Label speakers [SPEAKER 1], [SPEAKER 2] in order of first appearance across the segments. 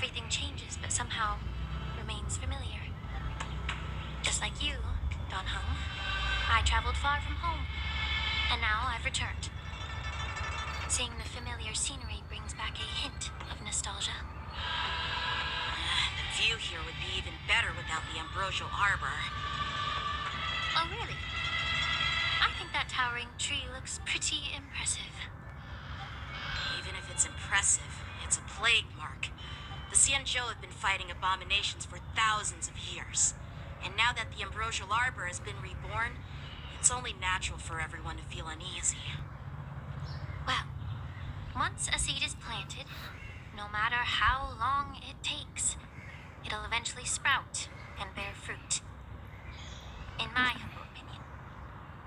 [SPEAKER 1] Everything changes, but somehow remains familiar. Just like you, Don Hung, I traveled far from home, and now I've returned. Seeing the familiar scenery brings back a hint of nostalgia.
[SPEAKER 2] The view here would be even better without the ambrosial arbor.
[SPEAKER 1] Oh, really? I think that towering tree looks pretty impressive.
[SPEAKER 2] Even if it's impressive, it's a plague mark. The Xianzhou have been fighting abominations for thousands of years. And now that the ambrosial arbor has been reborn, it's only natural for everyone to feel uneasy.
[SPEAKER 1] Well, once a seed is planted, no matter how long it takes, it'll eventually sprout and bear fruit. In my humble opinion,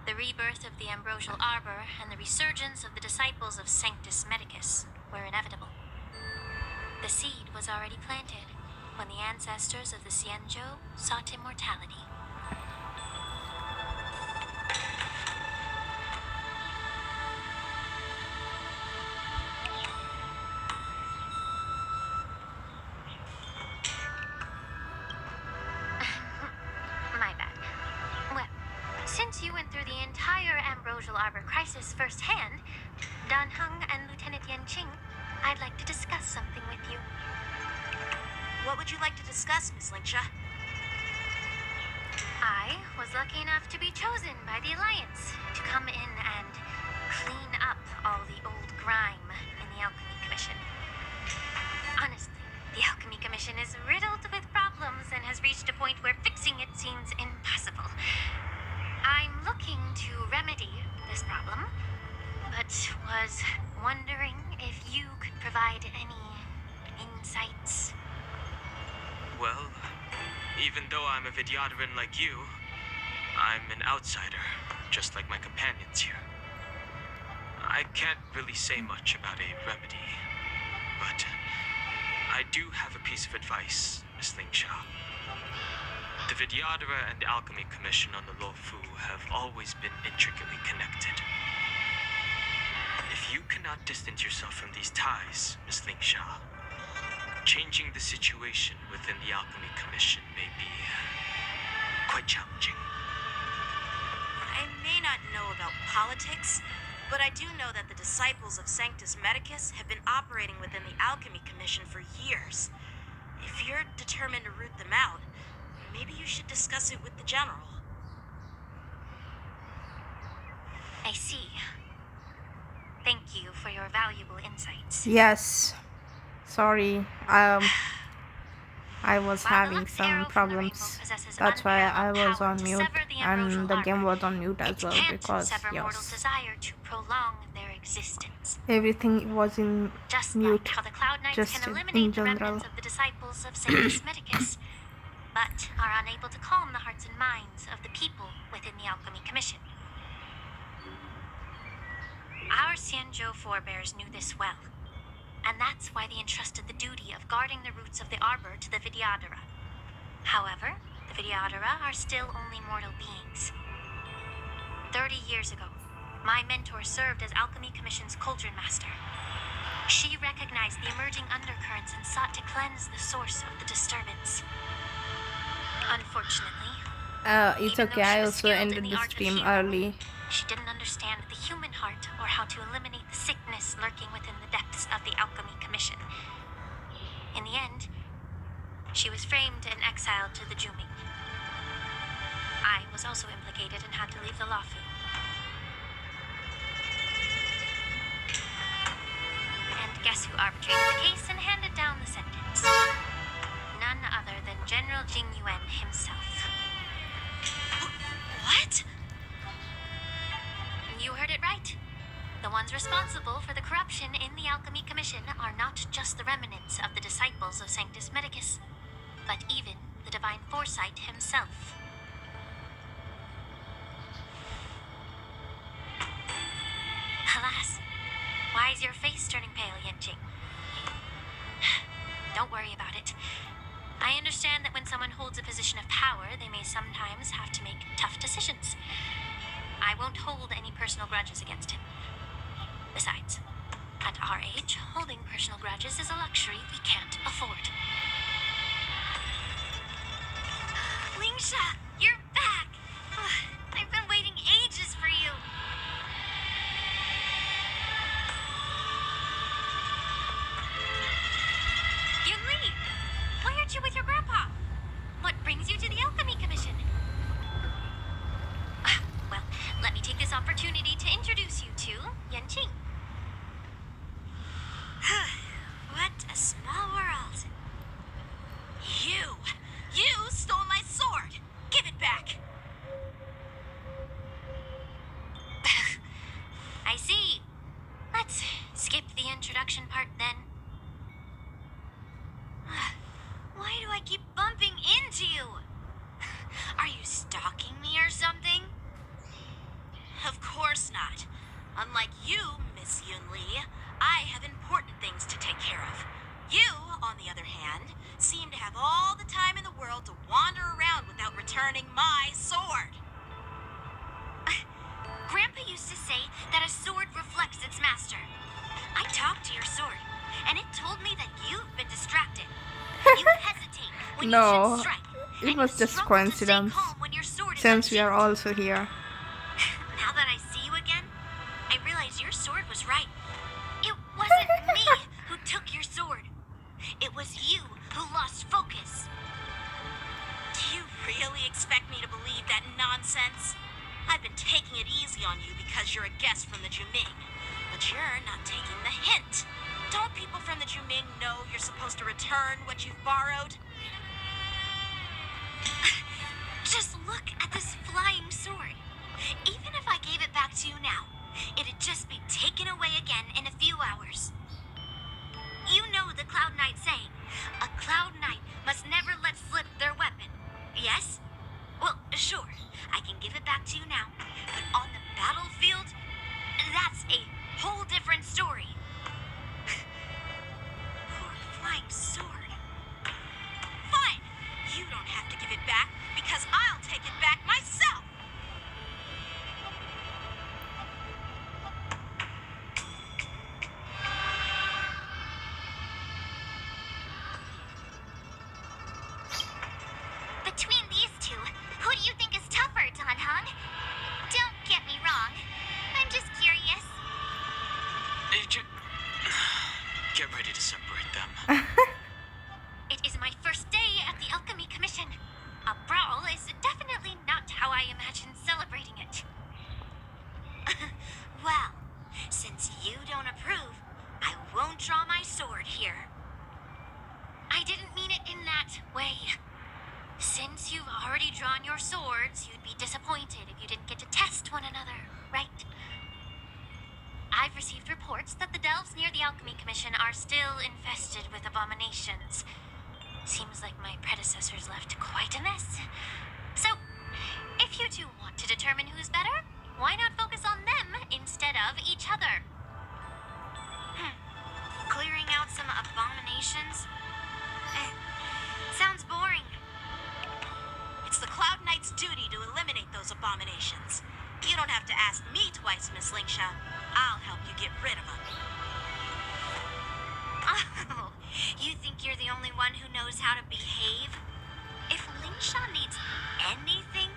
[SPEAKER 1] the rebirth of the ambrosial arbor and the resurgence of the disciples of Sanctus Medicus were inevitable. The seed was already planted when the ancestors of the Xianzhou sought immortality. My bad. Well, since you went through the entire ambrosial arbor crisis firsthand, Dan Hung and Lieutenant Yanqing, I'd like to discuss something with you.
[SPEAKER 2] What would you like to discuss, Miss Lingsha?
[SPEAKER 1] I was lucky enough to be chosen by the Alliance to come in and clean up all the old grime in the Alchemy Commission. Honestly, the Alchemy Commission is riddled with problems and has reached a point where fixing it seems impossible. I'm looking to remedy this problem, but was wondering if you could provide any insights.
[SPEAKER 3] Well, even though I'm a Vidyadharan like you, I'm an outsider, just like my companions here. I can't really say much about a remedy, but I do have a piece of advice, Miss Lingsha. The Vidyadhara and the Alchemy Commission on the Luofu have always been intricately connected. If you cannot distance yourself from these ties, Miss Lingsha, changing the situation within the Alchemy Commission may be quite challenging.
[SPEAKER 2] I may not know about politics, but I do know that the disciples of Sanctus Medicus have been operating within the Alchemy Commission for years. If you're determined to root them out, maybe you should discuss it with the General.
[SPEAKER 1] I see. Thank you for your valuable insights.
[SPEAKER 4] Yes. Sorry. I was having some problems. That's why I was on mute and the game was on mute as well, because yes, everything was in mute, just in general.
[SPEAKER 1] The disciples of Sanctus Medicus, but are unable to calm the hearts and minds of the people within the Alchemy Commission. Our Xianzhou forebears knew this well, and that's why they entrusted the duty of guarding the roots of the arbor to the Vidyadhara. However, the Vidyadhara are still only mortal beings. 30 years ago, my mentor served as Alchemy Commission's Cauldron Master. She recognized the emerging undercurrents and sought to cleanse the source of the disturbance. Unfortunately,
[SPEAKER 4] it's okay, I also ended the stream early.
[SPEAKER 1] She didn't understand the human heart or how to eliminate the sickness lurking within the depths of the Alchemy Commission. In the end, she was framed and exiled to the Juming. I was also implicated and had to leave the Luofu. And guess who arbitrated the case and handed down the sentence? None other than General Jing Yuan himself.
[SPEAKER 2] What?
[SPEAKER 1] You heard it right. The ones responsible for the corruption in the Alchemy Commission are not just the remnants of the disciples of Sanctus Medicus, but even the Divine Foresight himself. Alas, why is your face turning pale, Yanqing? Don't worry about it. I understand that when someone holds a position of power, they may sometimes have to make tough decisions. I won't hold any personal grudges against him. Besides, at our age, holding personal grudges is a luxury we can't afford.
[SPEAKER 2] have all the time in the world to wander around without returning my sword.
[SPEAKER 1] Grandpa used to say that a sword reflects its master. I talked to your sword, and it told me that you've been distracted. You hesitate when you
[SPEAKER 4] No,
[SPEAKER 1] should strike.
[SPEAKER 4] it
[SPEAKER 1] and
[SPEAKER 4] was
[SPEAKER 1] you
[SPEAKER 4] just
[SPEAKER 1] struggle to stay
[SPEAKER 4] coincidence.
[SPEAKER 1] calm when your sword is
[SPEAKER 4] Since we are
[SPEAKER 1] unsheathed.
[SPEAKER 4] also here.
[SPEAKER 1] Now that I see you again, I realize your sword was right. It wasn't me who took your sword. It was you who lost focus.
[SPEAKER 2] Do you really expect me to believe that nonsense? I've been taking it easy on you because you're a guest from the Juming. But you're not taking the hint. Don't people from the Juming know you're supposed to return what you've borrowed?
[SPEAKER 1] Just look at this flying sword. Even if I gave it back to you now, it'd just be taken away again in a few hours. You know the Cloud Knight saying, a Cloud Knight must never let slip their weapon. Yes? Well, sure, I can give it back to you now, but on the battlefield, that's a whole different story. Poor flying sword.
[SPEAKER 2] Fine! You don't have to give it back because I'll take it back myself!
[SPEAKER 1] Between these two, who do you think is tougher, Dan Hong? Don't get me wrong. I'm just curious.
[SPEAKER 3] Get ready to separate them.
[SPEAKER 1] It is my first day at the Alchemy Commission. A brawl is definitely not how I imagined celebrating it. Well, since you don't approve, I won't draw my sword here. I didn't mean it in that way. Since you've already drawn your swords, you'd be disappointed if you didn't get to test one another, right? I've received reports that the delves near the Alchemy Commission are still infested with abominations. Seems like my predecessors left quite a mess. So, if you two want to determine who's better, why not focus on them instead of each other? Clearing out some abominations? Sounds boring.
[SPEAKER 2] It's the Cloud Knight's duty to eliminate those abominations. You don't have to ask me twice, Miss Lingsha. I'll help you get rid of them.
[SPEAKER 1] Oh, you think you're the only one who knows how to behave? If Lingsha needs anything,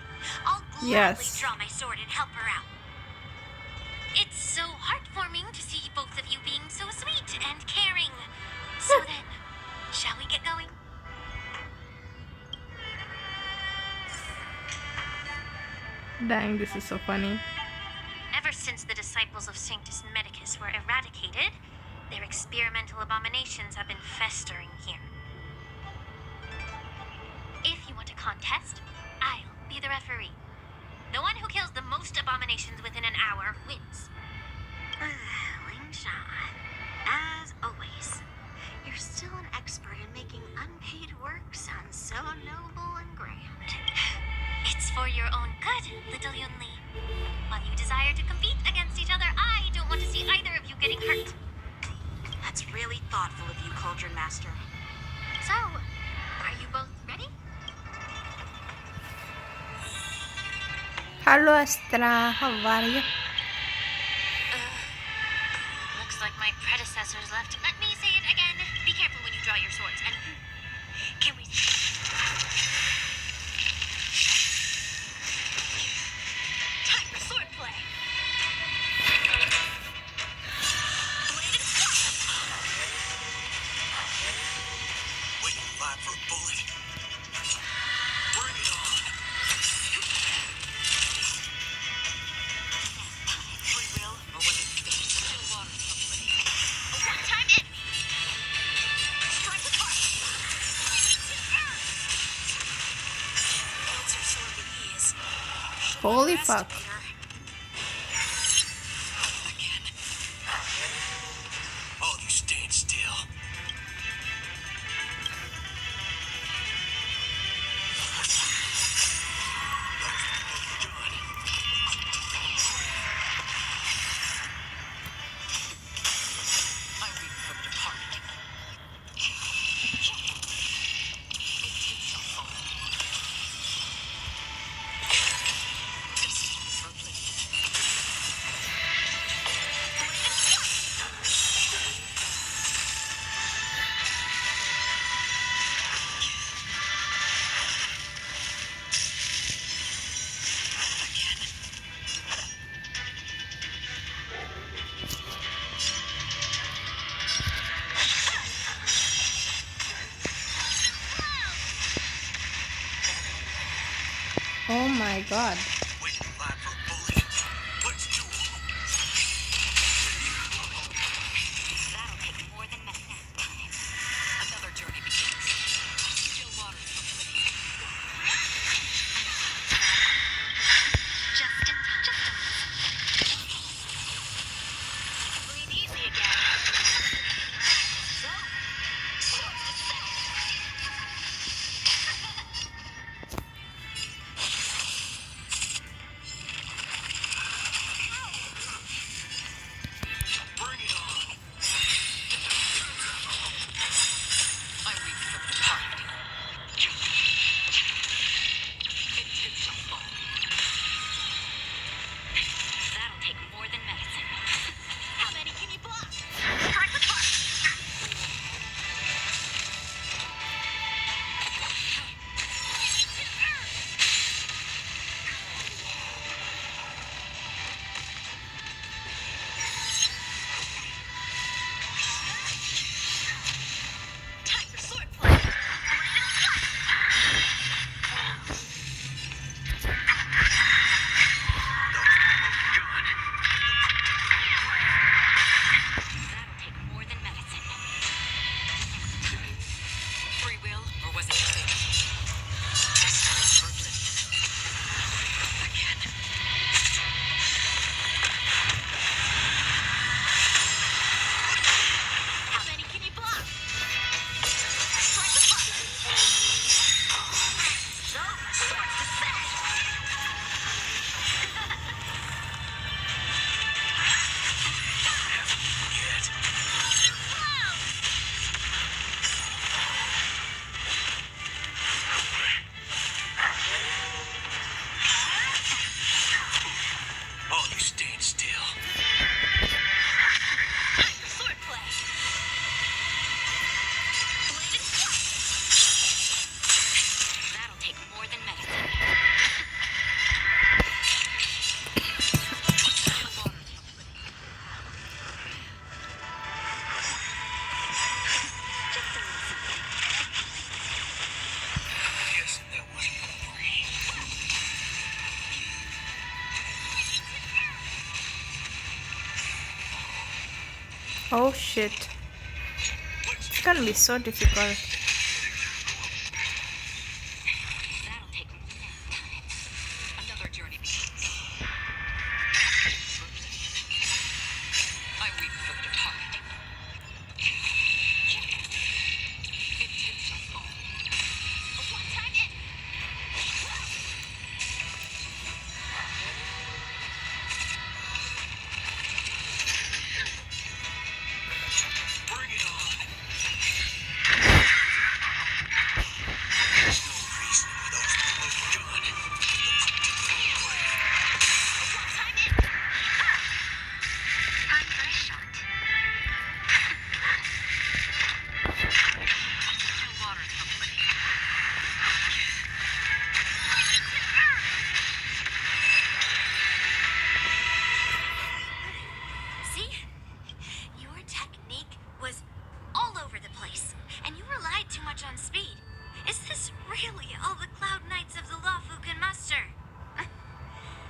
[SPEAKER 1] I'll gladly
[SPEAKER 4] Yes.
[SPEAKER 1] draw my sword and help her out. It's so heartwarming to see both of you being so sweet and caring. So then, shall we get going?
[SPEAKER 4] Dang, this is so funny.
[SPEAKER 1] Ever since the disciples of Sanctus Medicus were eradicated, their experimental abominations have been festering here. If you want a contest, I'll be the referee. The one who kills the most abominations within an hour wins. Lingsha, as always, you're still an expert in making unpaid work sound so noble and grand. It's for your own good, little Yunli. While you desire to compete against each other, I don't want to see either of you getting hurt.
[SPEAKER 2] That's really thoughtful of you, Cauldron Master.
[SPEAKER 1] So, are you both ready?
[SPEAKER 4] Hello Astra, how are you?
[SPEAKER 1] Looks like my predecessors left. Let me say it again. Be careful when you draw your swords. And can we... Time for swordplay.
[SPEAKER 5] Waiting live for a bullet. Bring it on.
[SPEAKER 2] Free will, or was it still water someplace?
[SPEAKER 1] A one-time enemy.
[SPEAKER 2] Strike apart! What's your sword with ease?
[SPEAKER 4] Holy fuck.
[SPEAKER 5] Again. All you stand still.
[SPEAKER 4] Oh my god.
[SPEAKER 5] Waiting in line for a bullet. Let's do it.
[SPEAKER 2] That'll take more than minutes. Another journey begins. Still water company.
[SPEAKER 1] Just in time. Just a minute. Breathe easy again. So, swords to set.
[SPEAKER 5] Bring it on.
[SPEAKER 2] I reach from the target. Intentional fall. That'll take more than medicine. How many can you block?
[SPEAKER 1] Strike with heart.
[SPEAKER 2] Time for swordplay. That'll take more than medicine. Free will, or was it fate? Again. How many can you block? Strike the heart. So, swords to set.
[SPEAKER 5] Yet. Oh, you stand still.
[SPEAKER 2] Time for swordplay. Blade and that'll take more than medicine. Still water company. Just a little something.
[SPEAKER 5] Yes, that was free.
[SPEAKER 4] Oh shit. It's gonna be so difficult.
[SPEAKER 2] That'll take more time. Another journey begins. I weep for the departed. Intentional fall. One time in.
[SPEAKER 5] Bring it on. There's no reason for those to look good.
[SPEAKER 2] One time in.
[SPEAKER 1] Time for a shot.
[SPEAKER 2] Still water company.
[SPEAKER 1] See? Your technique was all over the place, and you relied too much on speed. Is this really all the Cloud Knights of the Lawfu can muster?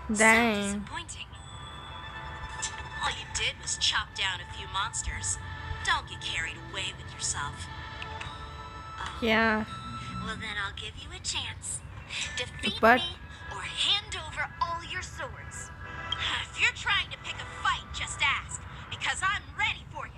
[SPEAKER 1] So
[SPEAKER 4] Dang.
[SPEAKER 1] disappointing.
[SPEAKER 2] All you did was chop down a few monsters. Don't get carried away with yourself.
[SPEAKER 4] Yeah.
[SPEAKER 1] Well, then I'll give you a chance. Defeat
[SPEAKER 4] But-
[SPEAKER 1] me or hand over all your swords.
[SPEAKER 2] If you're trying to pick a fight, just ask, because I'm ready for you.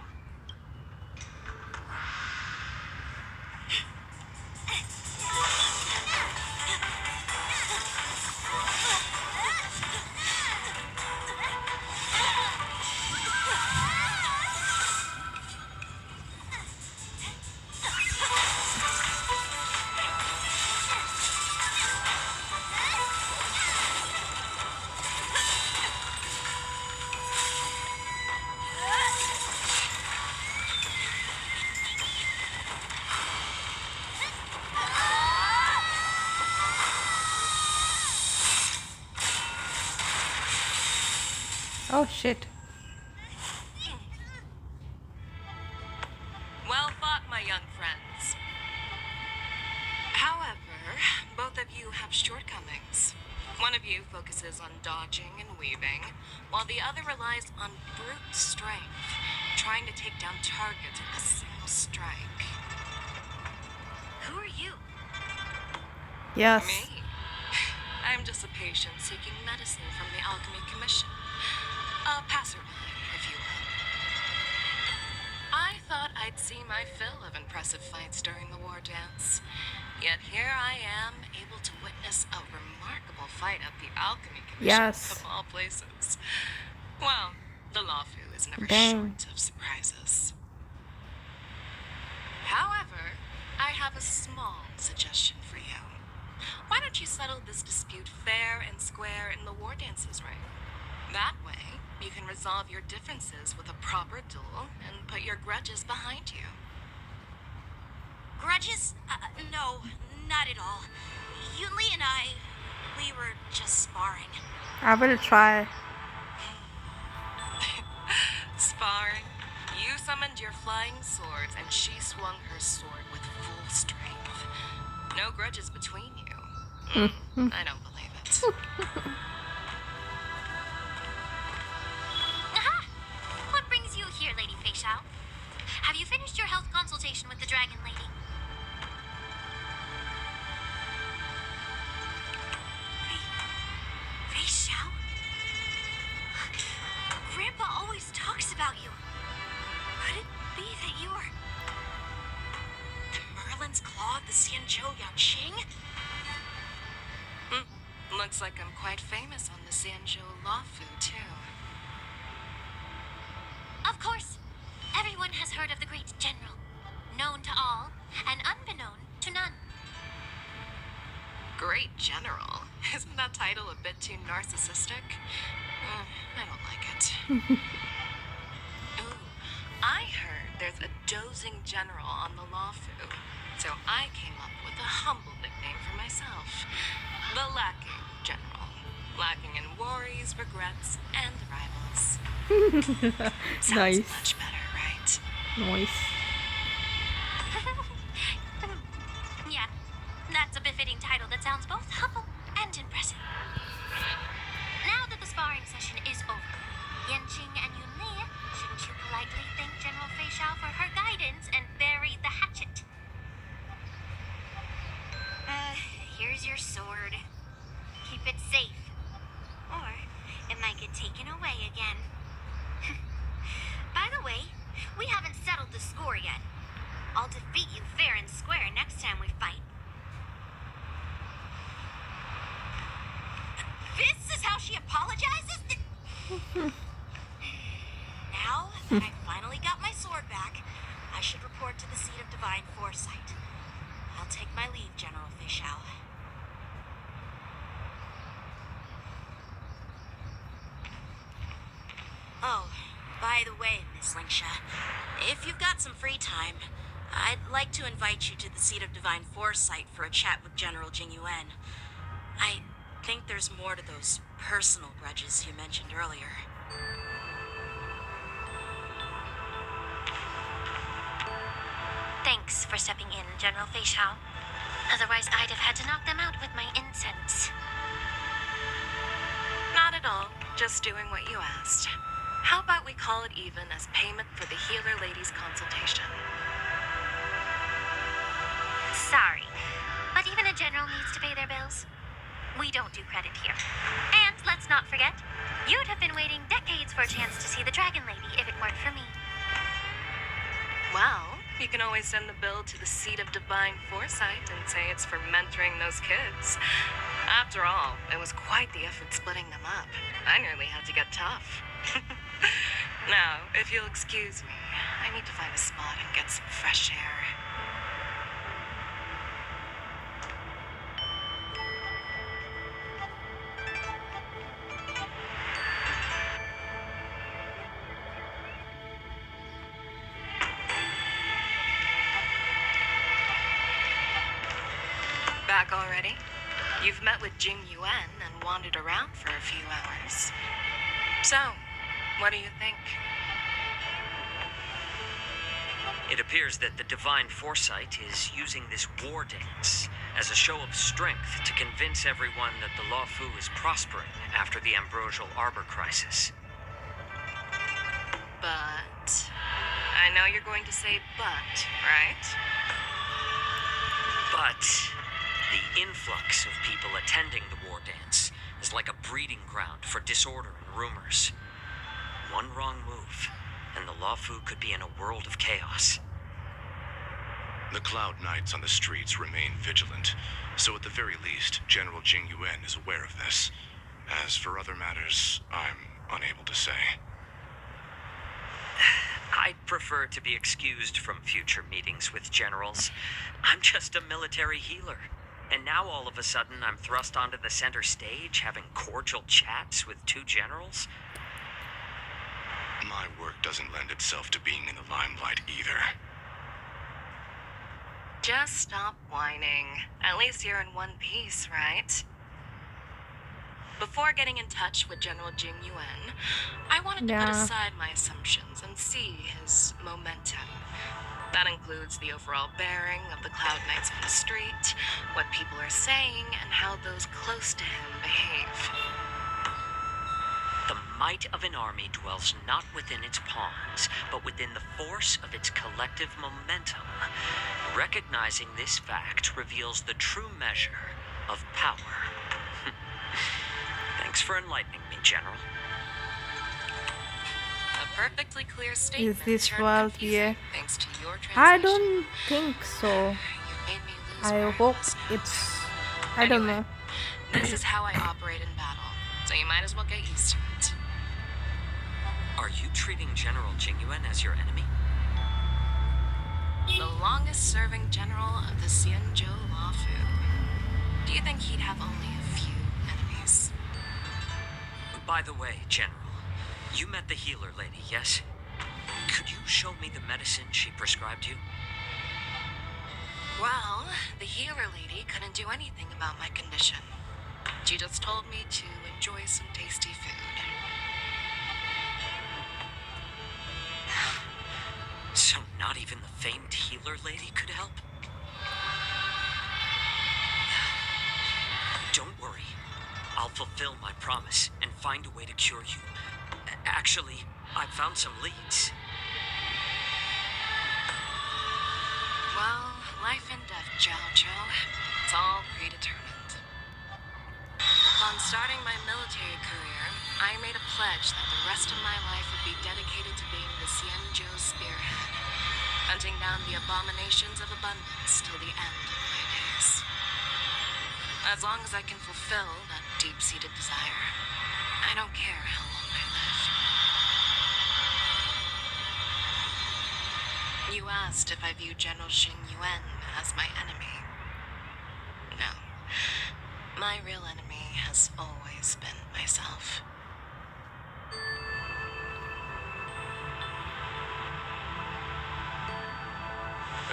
[SPEAKER 4] Oh shit.
[SPEAKER 6] Well fought, my young friends. However, both of you have shortcomings. One of you focuses on dodging and weaving, while the other relies on brute strength, trying to take down targets with a single strike.
[SPEAKER 2] Who are you?
[SPEAKER 4] Yes.
[SPEAKER 6] Me? I'm just a patient seeking medicine from the Alchemy Commission. A passerby, if you will. I thought I'd see my fill of impressive fights during the war dance. Yet here I am, able to witness a remarkable fight at the Alchemy Commission,
[SPEAKER 4] Yes.
[SPEAKER 6] of all places. Well, the Lawfu is never
[SPEAKER 4] Dang.
[SPEAKER 6] short of surprises. However, I have a small suggestion for you. Why don't you settle this dispute fair and square in the war dances ring? That way, you can resolve your differences with a proper duel and put your grudges behind you.
[SPEAKER 2] Grudges? No, not at all. Yunli and I, we were just sparring.
[SPEAKER 4] I will try.
[SPEAKER 6] Sparring? You summoned your flying swords and she swung her sword with full strength. No grudges between you. I don't believe it.
[SPEAKER 1] Aha! What brings you here, Lady Fei Xiao? Have you finished your health consultation with the Dragon Lady?
[SPEAKER 2] Fei Xiao? Grandpa always talks about you. Could it be that you are the Merlin's Claw of the Xianzhou Yaoqing?
[SPEAKER 6] Looks like I'm quite famous on the Xianzhou Lawfu, too.
[SPEAKER 1] Of course. Everyone has heard of the great general. Known to all, and unbeknown to none.
[SPEAKER 6] Great General? Isn't that title a bit too narcissistic? I don't like it. Ooh, I heard there's a dozing general on the Lawfu, so I came up with a humble nickname for myself. The Lacking General. Lacking in worries, regrets, and rivals. Sounds
[SPEAKER 4] Nice.
[SPEAKER 6] much better, right?
[SPEAKER 4] Nice.
[SPEAKER 1] Yeah, that's a befitting title that sounds both humble and impressive. Now that the sparring session is over, Yanqing and Yunli, shouldn't you politely thank General Fei Xiao for her guidance and bury the hatchet? Here's your sword. Keep it safe. Or it might get taken away again. By the way, we haven't settled the score yet. I'll defeat you fair and square next time we fight. This is how she apologizes?
[SPEAKER 2] Now that I finally got my sword back, I should report to the seat of divine foresight. I'll take my leave, General Fei Xiao. Oh, by the way, Miss Lingsha, if you've got some free time, I'd like to invite you to the seat of divine foresight for a chat with General Jingyuan. I think there's more to those personal grudges you mentioned earlier.
[SPEAKER 1] Thanks for stepping in, General Fei Xiao. Otherwise, I'd have had to knock them out with my incense.
[SPEAKER 6] Not at all. Just doing what you asked. How about we call it even as payment for the healer lady's consultation?
[SPEAKER 1] Sorry, but even a general needs to pay their bills. We don't do credit here. And let's not forget, you'd have been waiting decades for a chance to see the Dragon Lady if it weren't for me.
[SPEAKER 6] Well, you can always send the bill to the seat of divine foresight and say it's for mentoring those kids. After all, it was quite the effort splitting them up. I nearly had to get tough. Now, if you'll excuse me, I need to find a spot and get some fresh air. Back already? You've met with Jing Yuan and wandered around for a few hours. So, what do you think?
[SPEAKER 7] It appears that the Divine Foresight is using this war dance as a show of strength to convince everyone that the Luofu is prospering after the Ambrosial Arbor crisis.
[SPEAKER 6] But I know you're going to say but, right?
[SPEAKER 7] But the influx of people attending the war dance is like a breeding ground for disorder and rumors. One wrong move, and the Luofu could be in a world of chaos.
[SPEAKER 5] The Cloud Knights on the streets remain vigilant, so at the very least, General Jing Yuan is aware of this. As for other matters, I'm unable to say.
[SPEAKER 7] I'd prefer to be excused from future meetings with generals. I'm just a military healer. And now all of a sudden I'm thrust onto the center stage having cordial chats with two generals?
[SPEAKER 5] My work doesn't lend itself to being in the limelight either.
[SPEAKER 6] Just stop whining. At least you're in one piece, right? Before getting in touch with General Jing Yuan, I wanted to put aside my assumptions and see his momentum. That includes the overall bearing of the Cloud Knights on the street, what people are saying, and how those close to him behave.
[SPEAKER 7] The might of an army dwells not within its pawns, but within the force of its collective momentum. Recognizing this fact reveals the true measure of power. Thanks for enlightening me, General.
[SPEAKER 6] A perfectly clear statement.
[SPEAKER 4] Is this
[SPEAKER 6] turned
[SPEAKER 4] world
[SPEAKER 6] confusing
[SPEAKER 4] here?
[SPEAKER 6] Thanks to your
[SPEAKER 4] I
[SPEAKER 6] translation.
[SPEAKER 4] don't think so.
[SPEAKER 6] You made me lose
[SPEAKER 4] I
[SPEAKER 6] where
[SPEAKER 4] hope
[SPEAKER 6] was now.
[SPEAKER 4] it's... I don't
[SPEAKER 6] Anyway,
[SPEAKER 4] know.
[SPEAKER 6] This is how I operate in battle, so you might as well get used to it.
[SPEAKER 7] Are you treating General Jing Yuan as your enemy?
[SPEAKER 6] The longest-serving general of the Xianzhou Luofu. Do you think he'd have only a few enemies?
[SPEAKER 7] By the way, General, you met the healer lady, yes? Could you show me the medicine she prescribed you?
[SPEAKER 6] Well, the healer lady couldn't do anything about my condition. She just told me to enjoy some tasty food.
[SPEAKER 7] So not even the famed healer lady could help? Don't worry. I'll fulfill my promise and find a way to cure you. Actually, I've found some leads.
[SPEAKER 6] Well, life and death, Zhao Zhou. It's all predetermined. Upon starting my military career, I made a pledge that the rest of my life would be dedicated to being the Xianzhou spearhead, hunting down the abominations of abundance till the end of my days. As long as I can fulfill that deep-seated desire, I don't care how long I live. You asked if I view General Jing Yuan as my enemy. No. My real enemy has always been myself.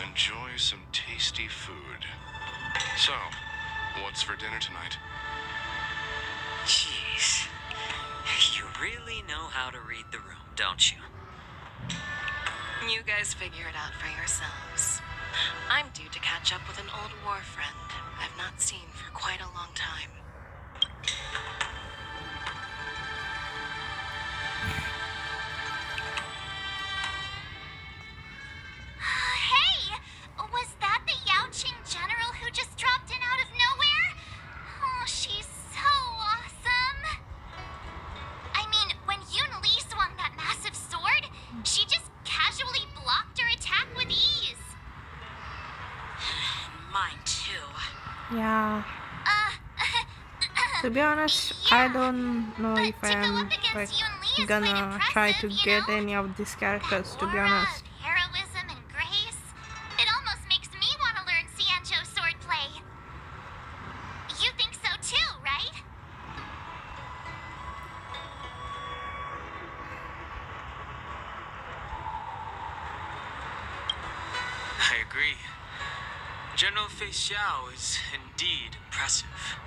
[SPEAKER 5] Enjoy some tasty food. So, what's for dinner tonight?
[SPEAKER 7] Jeez. You really know how to read the room, don't you?
[SPEAKER 6] You guys figure it out for yourselves. I'm due to catch up with an old war friend I've not seen for quite a long time.
[SPEAKER 1] Hey! Was that the Yaoqing general who just dropped in out of nowhere? Oh, she's so awesome! I mean, when Yun Li swung that massive sword, she just casually blocked her attack with ease.
[SPEAKER 2] Mine too.
[SPEAKER 4] Yeah. To be honest, I don't know
[SPEAKER 1] But
[SPEAKER 4] if
[SPEAKER 1] to go
[SPEAKER 4] I'm
[SPEAKER 1] up against
[SPEAKER 4] like
[SPEAKER 1] Yun Li is
[SPEAKER 4] gonna
[SPEAKER 1] quite
[SPEAKER 4] try to
[SPEAKER 1] impressive,
[SPEAKER 4] get
[SPEAKER 1] you know?
[SPEAKER 4] any of these characters, to be
[SPEAKER 1] Aura
[SPEAKER 4] honest.
[SPEAKER 1] of heroism and grace. It almost makes me want to learn Xianzhou swordplay. You think so too, right?
[SPEAKER 3] I agree. General Fei Xiao is indeed impressive.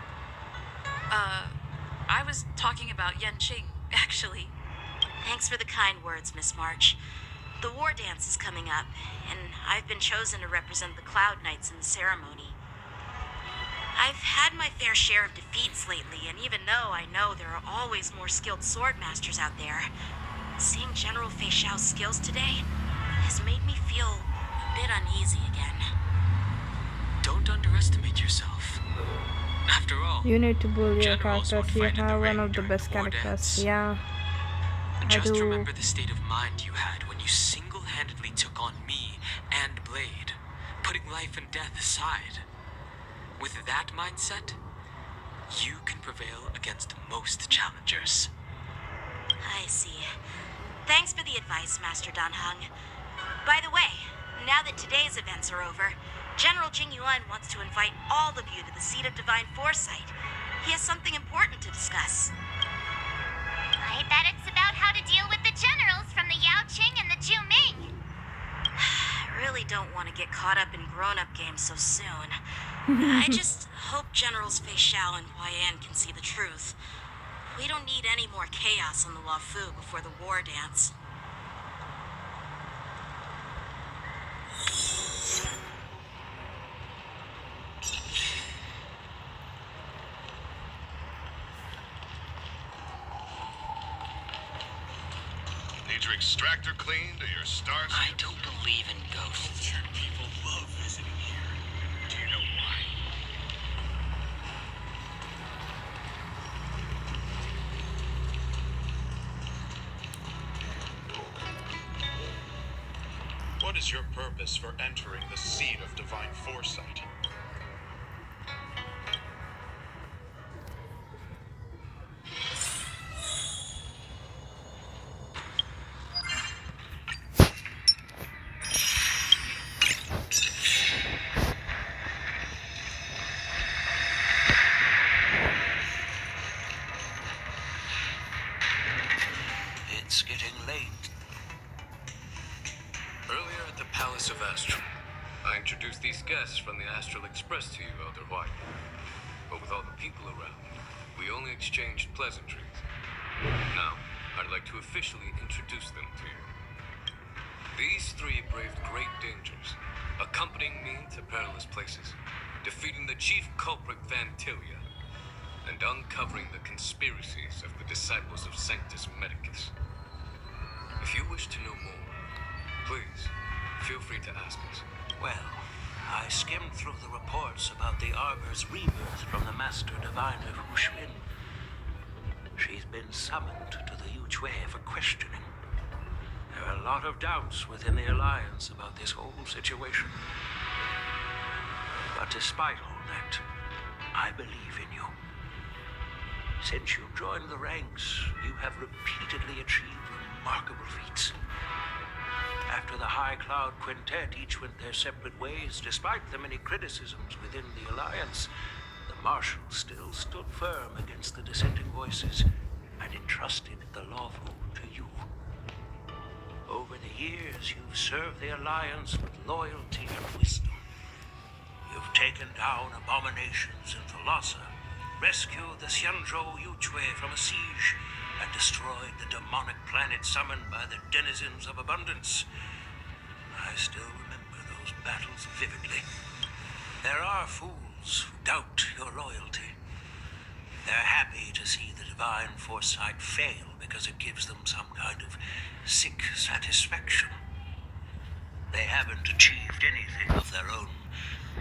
[SPEAKER 2] I was talking about Yanqing, actually. Thanks for the kind words, Miss March. The war dance is coming up, and I've been chosen to represent the Cloud Knights in the ceremony. I've had my fair share of defeats lately, and even though I know there are always more skilled sword masters out there, seeing General Fei Xiao's skills today has made me feel a bit uneasy again.
[SPEAKER 3] Don't underestimate yourself. After all,
[SPEAKER 4] You need to build your
[SPEAKER 3] generals
[SPEAKER 4] character
[SPEAKER 3] will
[SPEAKER 4] to
[SPEAKER 3] fight in the
[SPEAKER 4] have one
[SPEAKER 3] ring
[SPEAKER 4] of the
[SPEAKER 3] during
[SPEAKER 4] best
[SPEAKER 3] the war
[SPEAKER 4] characters.
[SPEAKER 3] dance.
[SPEAKER 4] Yeah, I
[SPEAKER 3] Just
[SPEAKER 4] do.
[SPEAKER 3] remember the state of mind you had when you single-handedly took on me and Blade, putting life and death aside. With that mindset, you can prevail against most challengers.
[SPEAKER 2] I see. Thanks for the advice, Master Dan Heng. By the way, now that today's events are over, General Jing Yuan wants to invite all of you to the Seat of Divine Foresight. He has something important to discuss.
[SPEAKER 1] I bet it's about how to deal with the generals from the Yao Qing and the Zhu Ming.
[SPEAKER 2] I really don't want to get caught up in grown-up games so soon. I just hope Generals Fei Xiao and Hua Yan can see the truth. We don't need any more chaos on the Luofu before the war dance.
[SPEAKER 5] Need your extractor cleaned or your stars?
[SPEAKER 7] I don't believe in ghosts.
[SPEAKER 8] People love visiting here. Do you know why? What is your purpose for entering the Seat of Divine Foresight?
[SPEAKER 9] It's getting late.
[SPEAKER 10] Earlier at the Palace of Astral, I introduced these guests from the Astral Express to you, Elder White. But with all the people around, we only exchanged pleasantries. Now, I'd like to officially introduce them to you. These three braved great dangers, accompanying me to perilous places, defeating the chief culprit Vantilia, and uncovering the conspiracies of the disciples of Sanctus Medicus. If you wish to know more, please, feel free to ask us.
[SPEAKER 9] Well, I skimmed through the reports about the Arbor's rebirth from the Master Diviner Hu Xuan. She's been summoned to the Yu Chui for questioning. There are a lot of doubts within the Alliance about this whole situation. But despite all that, I believe in you. Since you joined the ranks, you have repeatedly achieved remarkable feats. After the High Cloud Quintet each went their separate ways, despite the many criticisms within the Alliance, the Marshal still stood firm against the dissenting voices and entrusted the lawful to you. Over the years, you've served the Alliance with loyalty and wisdom. You've taken down abominations in Thalassa, rescued the Xianzhou Yu Chui from a siege, and destroyed the demonic planet summoned by the denizens of abundance. I still remember those battles vividly. There are fools who doubt your loyalty. They're happy to see the divine foresight fail because it gives them some kind of sick satisfaction. They haven't achieved anything of their own,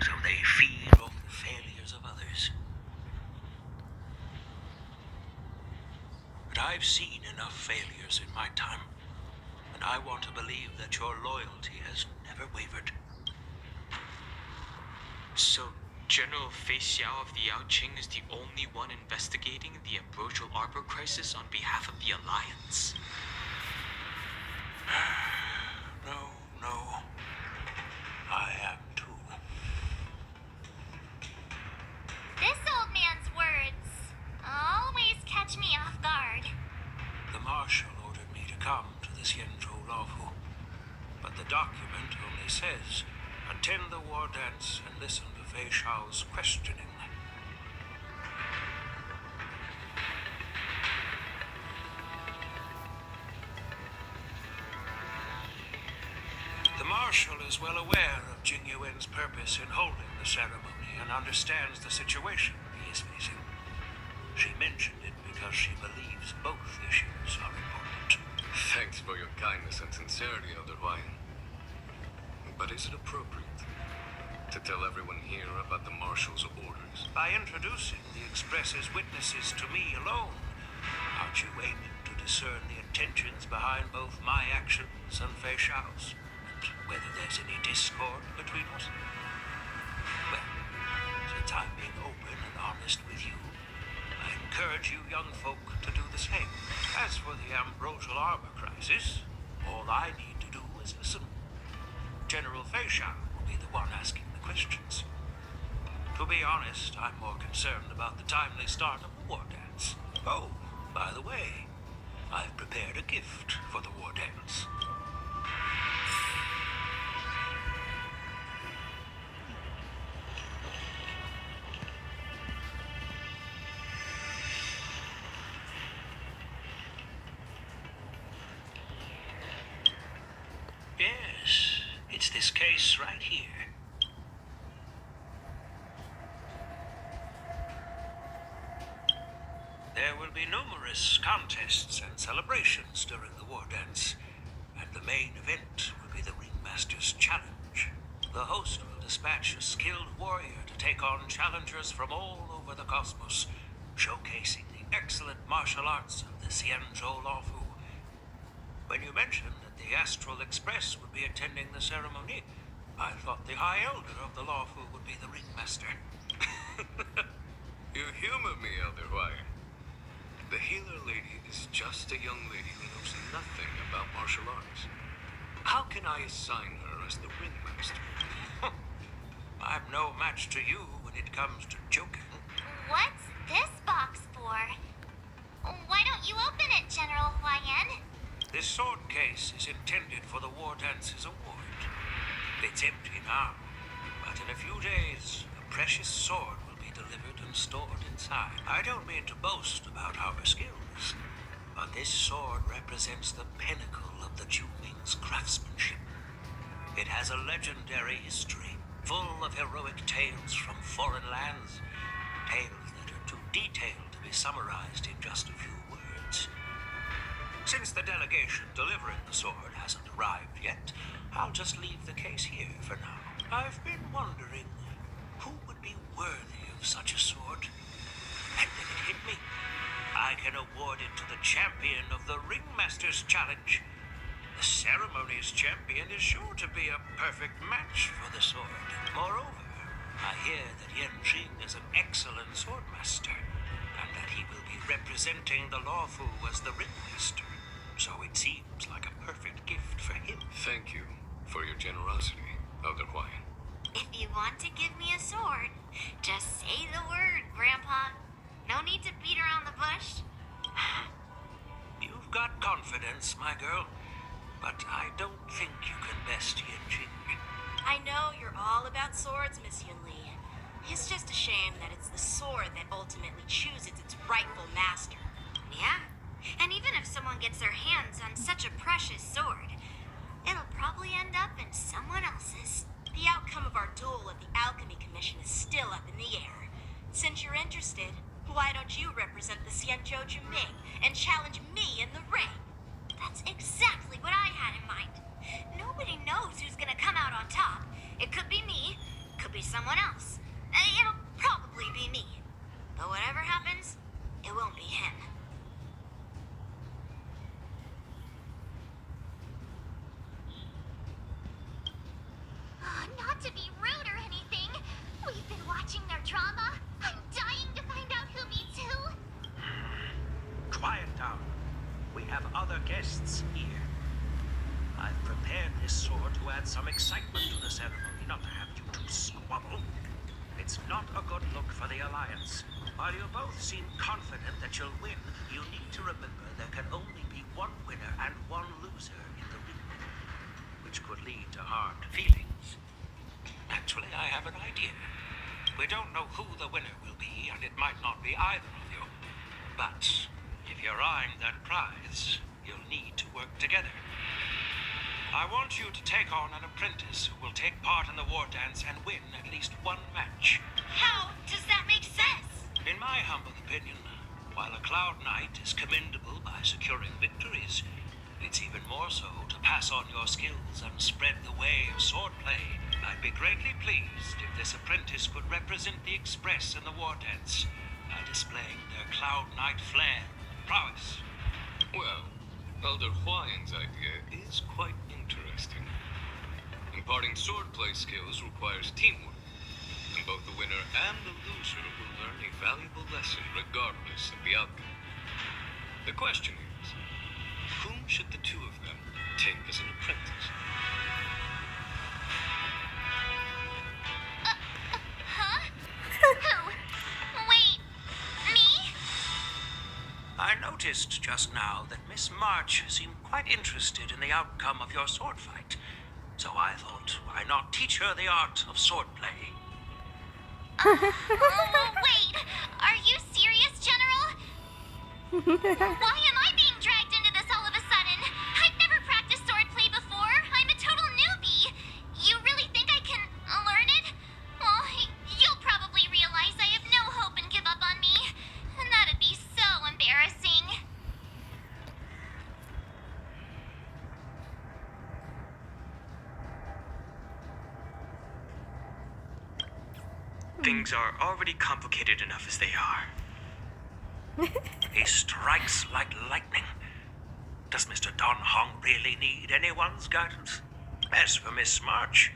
[SPEAKER 9] so they feed on the failures of others. But I've seen enough failures in my time, and I want to believe that your loyalty has never wavered.
[SPEAKER 3] So, General Fei Xiao of the Yao Qing is the only one investigating the Ambrosial Arbor crisis on behalf of the Alliance.
[SPEAKER 9] No. I am too.
[SPEAKER 1] This old man's words always catch me off guard.
[SPEAKER 9] The Marshal ordered me to come to the Xianzhou Luofu, but the document only says, attend the war dance and listen to Fei Xiao's questioning. well aware of Jing Yuan's purpose in holding the ceremony and understands the situation he is facing. She mentioned it because she believes both issues are important.
[SPEAKER 10] Thanks for your kindness and sincerity, Elder Huayan. But is it appropriate to tell everyone here about the Marshal's orders?
[SPEAKER 9] By introducing the Express's witnesses to me alone, aren't you aiming to discern the intentions behind both my actions and Fei Xiao's? And whether there's any discord between us? Well, since I'm being open and honest with you, I encourage you young folk to do the same. As for the ambrosial armor crisis, all I need to do is listen. General Fei Xiao will be the one asking the questions. To be honest, I'm more concerned about the timely start of the war dance. Oh, by the way, I've prepared a gift for the war dance. Yes, it's this case right here. There will be numerous contests and celebrations during the war dance, and the main event will be the Ringmaster's Challenge. The host will dispatch a skilled warrior to take on challengers from all over the cosmos, showcasing the excellent martial arts of the Xianzhou Lawfu. When you mentioned that the Astral Express would be attending the ceremony, I thought the High Elder of the Lawfu would be the Ringmaster.
[SPEAKER 10] You humor me, Elder Huayan. The healer lady is just a young lady who knows nothing about martial arts. How can I assign her as the ringmaster?
[SPEAKER 9] I'm no match to you when it comes to joking.
[SPEAKER 1] What's this box for? Why don't you open it, General Huayan?
[SPEAKER 9] This sword case is intended for the War Dance's award. It's empty now, but in a few days, a precious sword will be delivered and stored inside. I don't mean to boast about our skills, but this sword represents the pinnacle of the Zhuming's craftsmanship. It has a legendary history, full of heroic tales from foreign lands, tales that are too detailed to be summarized in just a few words. Since the delegation delivering the sword hasn't arrived yet, I'll just leave the case here for now. I've been wondering who would be worthy of such a sword. And then it hit me. I can award it to the champion of the Ringmaster's Challenge. The ceremony's champion is sure to be a perfect match for the sword. Moreover, I hear that Yan Jing is an excellent swordmaster, and that he will be representing the Lawfu as the Ringmaster. So it seems like a perfect gift for him.
[SPEAKER 10] Thank you for your generosity, Elder Huayan.
[SPEAKER 1] If you want to give me a sword, just say the word, Grandpa. No need to beat around the bush.
[SPEAKER 9] You've got confidence, my girl, but I don't think you can best Yan Jing.
[SPEAKER 2] I know you're all about swords, Miss Yun Li. It's just a shame that it's the sword that ultimately chooses its rightful master.
[SPEAKER 1] Yeah, and even if someone gets their hands on such a precious sword, it'll probably end up in someone else's.
[SPEAKER 2] The outcome of our duel at the Alchemy Commission is still up in the air. Since you're interested, why don't you represent the Xianzhou Juming and challenge me in the ring?
[SPEAKER 1] That's exactly what I had in mind. Nobody knows who's gonna come out on top. It could be me, could be someone else. It'll probably be me. But whatever happens, it won't be him. Not to be rude or anything, we've been watching their drama. I'm dying to find out who meets who.
[SPEAKER 9] Quiet down. We have other guests here. I've prepared this sword to add some excitement to the ceremony, not to have you two squabble. It's not a good look for the Alliance. While you both seem confident that you'll win, you need to remember there can only be one winner and one loser in the ring, which could lead to hard feelings. Actually, I have an idea. We don't know who the winner will be, and it might not be either of you. But if you're eyeing that prize, you'll need to work together. I want you to take on an apprentice who will take part in the war dance and win at least one match.
[SPEAKER 2] How does that make sense?
[SPEAKER 9] In my humble opinion, while a Cloud Knight is commendable by securing victories, it's even more so to pass on your skills and spread the way of swordplay. I'd be greatly pleased if this apprentice could represent the Express in the war dance by displaying their Cloud Knight flair and prowess.
[SPEAKER 10] Well, Elder Huayan's idea is quite interesting. Imparting swordplay skills requires teamwork, and both the winner and the loser will learn a valuable lesson regardless of the outcome. The question is, whom should the two of them take as an apprentice?
[SPEAKER 1] Huh? Who? Wait, me?
[SPEAKER 9] I noticed just now that Miss March seemed quite interested in the outcome of your sword fight. So I thought, why not teach her the art of swordplay?
[SPEAKER 1] Wait, are you serious, General? Why am I being dragged into this all of a sudden? I've never practiced swordplay before. I'm a total newbie. You really think I can learn it? Well, you'll probably realize I have no hope and give up on me. And that'd be so embarrassing.
[SPEAKER 3] Things are already complicated enough as they are.
[SPEAKER 9] He strikes like lightning. Does Mr. Don Hong really need anyone's guidance? As for Miss March,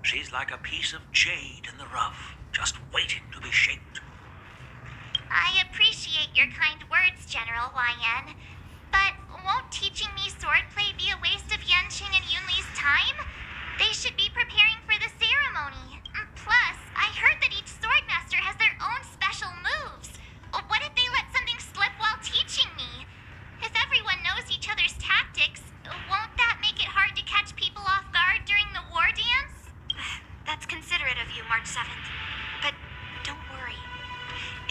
[SPEAKER 9] she's like a piece of jade in the rough, just waiting to be shaped.
[SPEAKER 1] I appreciate your kind words, General Huayan. But won't teaching me swordplay be a waste of Yanqing and Yunli's time? They should be preparing for the ceremony. Plus, I heard that each swordmaster has their own special moves. What if they let something slip while teaching me? If everyone knows each other's tactics, won't that make it hard to catch people off guard during the war dance?
[SPEAKER 2] That's considerate of you, March 7th. But don't worry.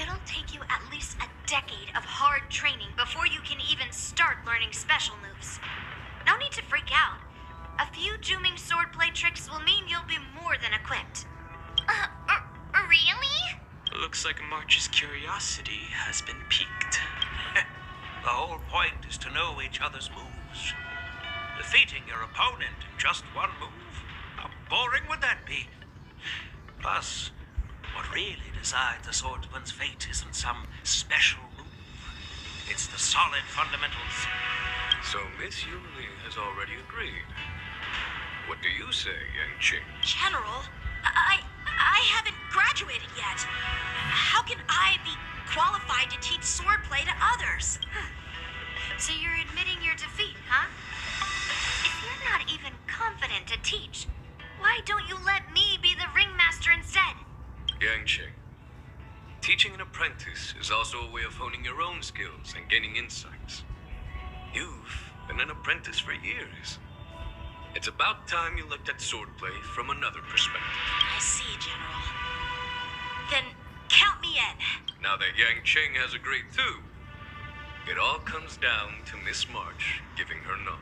[SPEAKER 2] It'll take you at least a decade of hard training before you can even start learning special moves. No need to freak out. A few Juming swordplay tricks will mean you'll be more than equipped.
[SPEAKER 1] Really?
[SPEAKER 3] Looks like March's curiosity has been piqued.
[SPEAKER 9] The whole point is to know each other's moves. Defeating your opponent in just one move? How boring would that be? Plus, what really decides a swordsman's fate isn't some special move. It's the solid fundamentals.
[SPEAKER 10] So Miss Yuli has already agreed. What do you say, Yanqing?
[SPEAKER 2] General, I haven't graduated yet. How can I be qualified to teach swordplay to others? So you're admitting your defeat, huh? If you're not even confident to teach, why don't you let me be the ringmaster instead?
[SPEAKER 10] Yanqing, teaching an apprentice is also a way of honing your own skills and gaining insights. You've been an apprentice for years. It's about time you looked at swordplay from another perspective.
[SPEAKER 2] I see, General. Then count me in.
[SPEAKER 10] Now that Yanqing has agreed too, it all comes down to Miss March giving her nod.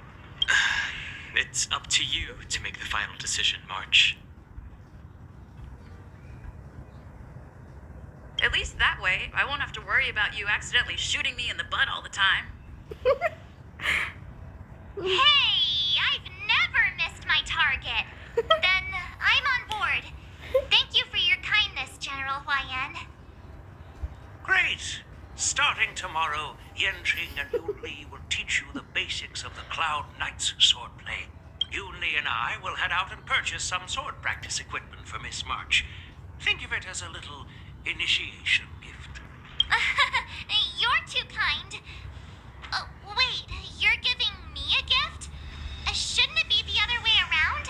[SPEAKER 3] It's up to you to make the final decision, March.
[SPEAKER 11] At least that way, I won't have to worry about you accidentally shooting me in the butt all the time.
[SPEAKER 1] Hey, I've never missed my target. Then I'm on board. Thank you for your kindness, General Huayan.
[SPEAKER 9] Great! Starting tomorrow, Yanqing and Yunli will teach you the basics of the Cloud Knight's swordplay. Yunli and I will head out and purchase some sword practice equipment for Miss March. Think of it as a little initiation gift.
[SPEAKER 1] You're too kind. Wait, you're giving me a gift? Shouldn't it be the other way around?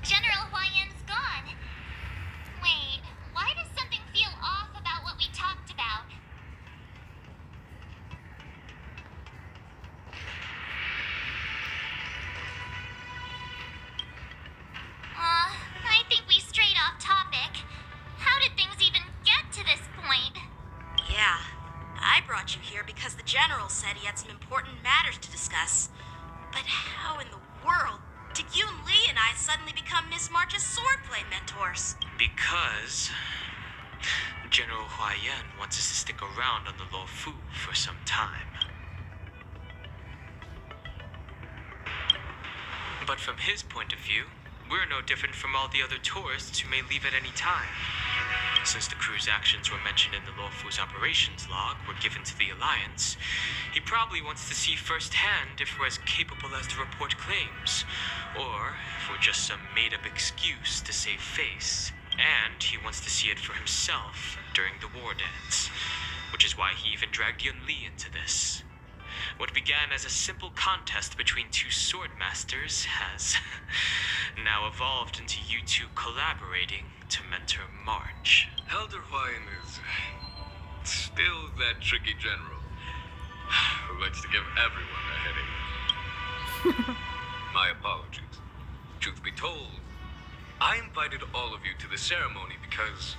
[SPEAKER 1] General Huayan's gone. Wait, why does something feel off about what we talked about? I think we strayed off topic. How did things even get to this point?
[SPEAKER 2] Yeah, did Yoon Lee and I suddenly become Miss March's swordplay mentors?
[SPEAKER 3] Because General Hua Yan wants us to stick around on the Lo Fu for some time. But from his point of view, we're no different from all the other tourists who may leave at any time. Since the crew's actions were mentioned in the Lo Fu's operations log were given to the Alliance, he probably wants to see firsthand if we're as capable as to report claims, or if we're just some made-up excuse to save face. And he wants to see it for himself during the war dance, which is why he even dragged Yun Li into this. What began as a simple contest between two sword masters has now evolved into you two collaborating to mentor March.
[SPEAKER 10] Elder Hawaiian is still that tricky general who likes to give everyone a headache. My apologies. Truth be told, I invited all of you to the ceremony because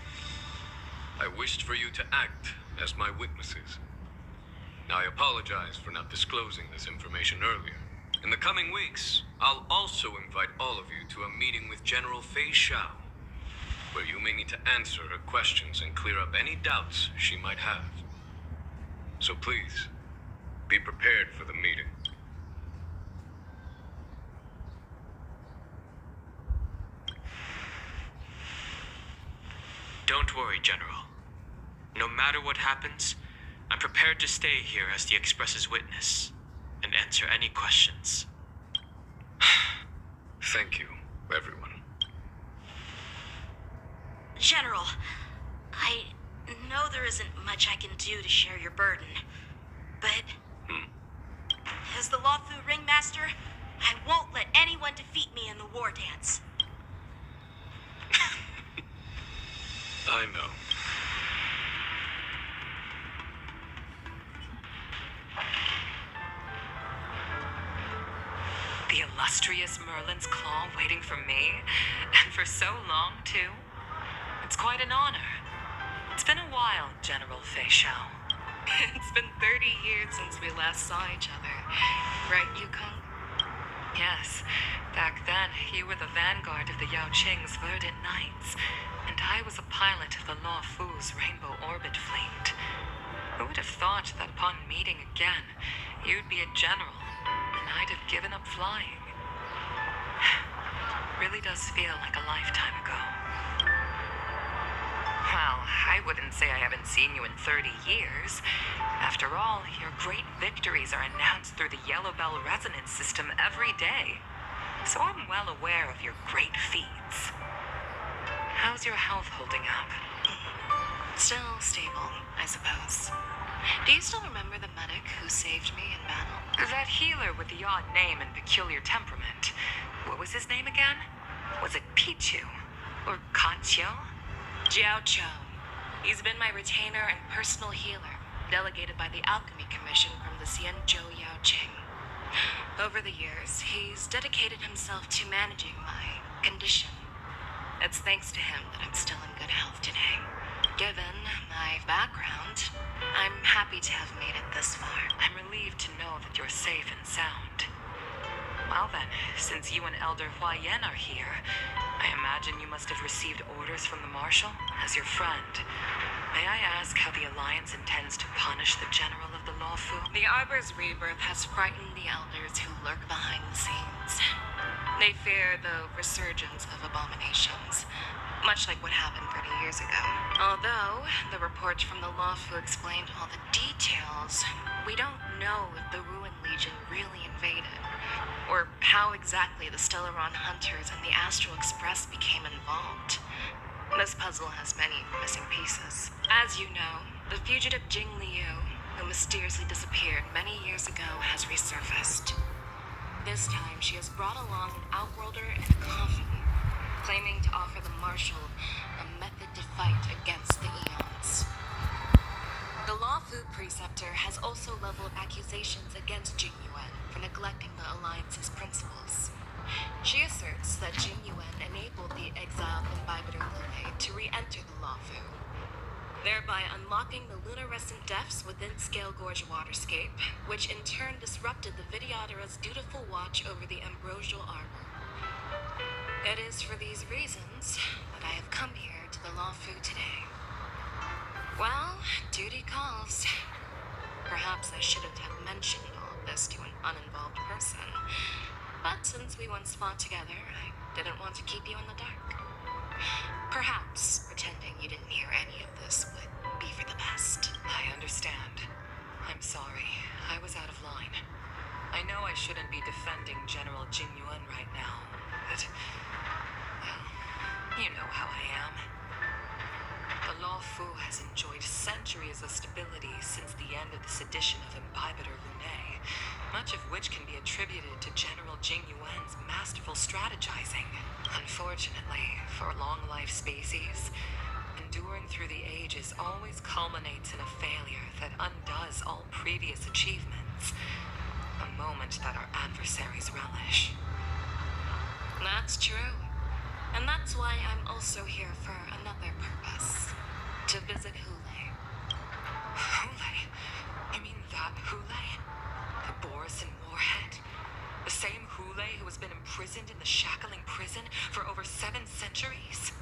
[SPEAKER 10] I wished for you to act as my witnesses. I apologize for not disclosing this information earlier. In the coming weeks, I'll also invite all of you to a meeting with General Fei Xiao, where you may need to answer her questions and clear up any doubts she might have. So please, be prepared for the meeting.
[SPEAKER 3] Don't worry, General. No matter what happens, I'm prepared to stay here as the Express's witness and answer any questions.
[SPEAKER 10] Thank you, everyone.
[SPEAKER 2] General, I know there isn't much I can do to share your burden, but as the Lo Fu ringmaster, I won't let anyone defeat me in the war dance.
[SPEAKER 10] I know.
[SPEAKER 6] The illustrious Merlin's Claw waiting for me, and for so long, too. It's quite an honor. It's been a while, General Fei Xiao. It's been 30 years since we last saw each other. Right, Yukong? Yes. Back then, you were the vanguard of the Yao Qing's Verdant Knights, and I was a pilot of the Lo Fu's Rainbow Orbit Fleet. Who would have thought that upon meeting again, you'd be a general, and I'd have given up flying? Really does feel like a lifetime ago. Well, I wouldn't say I haven't seen you in 30 years. After all, your great victories are announced through the Yellow Bell resonance system every day. So I'm well aware of your great feats. How's your health holding up? Still stable, I suppose. Do you still remember the medic who saved me in battle? That healer with the odd name and peculiar temperament. What was his name again? Was it Pichu? Or Kanchio? Jiao Cho. He's been my retainer and personal healer, delegated by the Alchemy Commission from the Xianzhou Yao Qing. Over the years, he's dedicated himself to managing my condition. It's thanks to him that I'm still in good health today. Given my background, I'm happy to have made it this far. I'm relieved to know that you're safe and sound. Well then, since you and Elder Hua Yan are here, I imagine you must have received orders from the Marshal as your friend. May I ask how the Alliance intends to punish the General of the Lo Fu? The Arbor's rebirth has frightened the elders who lurk behind the scenes. They fear the resurgence of abominations, much like what happened 30 years ago. Although the reports from the Lo Fu explained all the details, we don't know if the Ruin Legion really invaded, or how exactly the Stellaron Hunters and the Astral Express became involved. This puzzle has many missing pieces. As you know, the fugitive Jing Liu, who mysteriously disappeared many years ago, has resurfaced. This time, she has brought along an outworlder and a coffin, claiming to offer the Marshal a method to fight against the Eons. The Lo Fu Preceptor has also leveled accusations against Jing Yuan for neglecting the Alliance's principles. She asserts that Jing Yuan enabled the exiled Imbibitor Lune to re-enter the Lo Fu, thereby unlocking the lunarescent depths within Scale Gorge waterscape, which in turn disrupted the Vidyadhara's dutiful watch over the ambrosial arbor. It is for these reasons that I have come here to the Law Fu today. Well, duty calls. Perhaps I shouldn't have mentioned all of this to an uninvolved person. But since we once fought together, I didn't want to keep you in the dark. Perhaps pretending you didn't hear any of this would be for the best.
[SPEAKER 11] I understand. I'm sorry. I was out of line. I know I shouldn't be defending General Jing Yuan right now, but... well, you know how I am. The Law Fu has enjoyed centuries of stability since the end of the sedition of Imbibitor Lune, much of which can be attributed to General Jing Yuan's masterful strategizing. Unfortunately, for long-life species, enduring through the ages always culminates in a failure that undoes all previous achievements, a moment that our adversaries relish.
[SPEAKER 6] That's true. And that's why I'm also here for another purpose. To visit Hule.
[SPEAKER 11] Hule? You mean that Hule? The Boris in Warhead? The same Hule who has been imprisoned in the Shackling prison for over 7 centuries?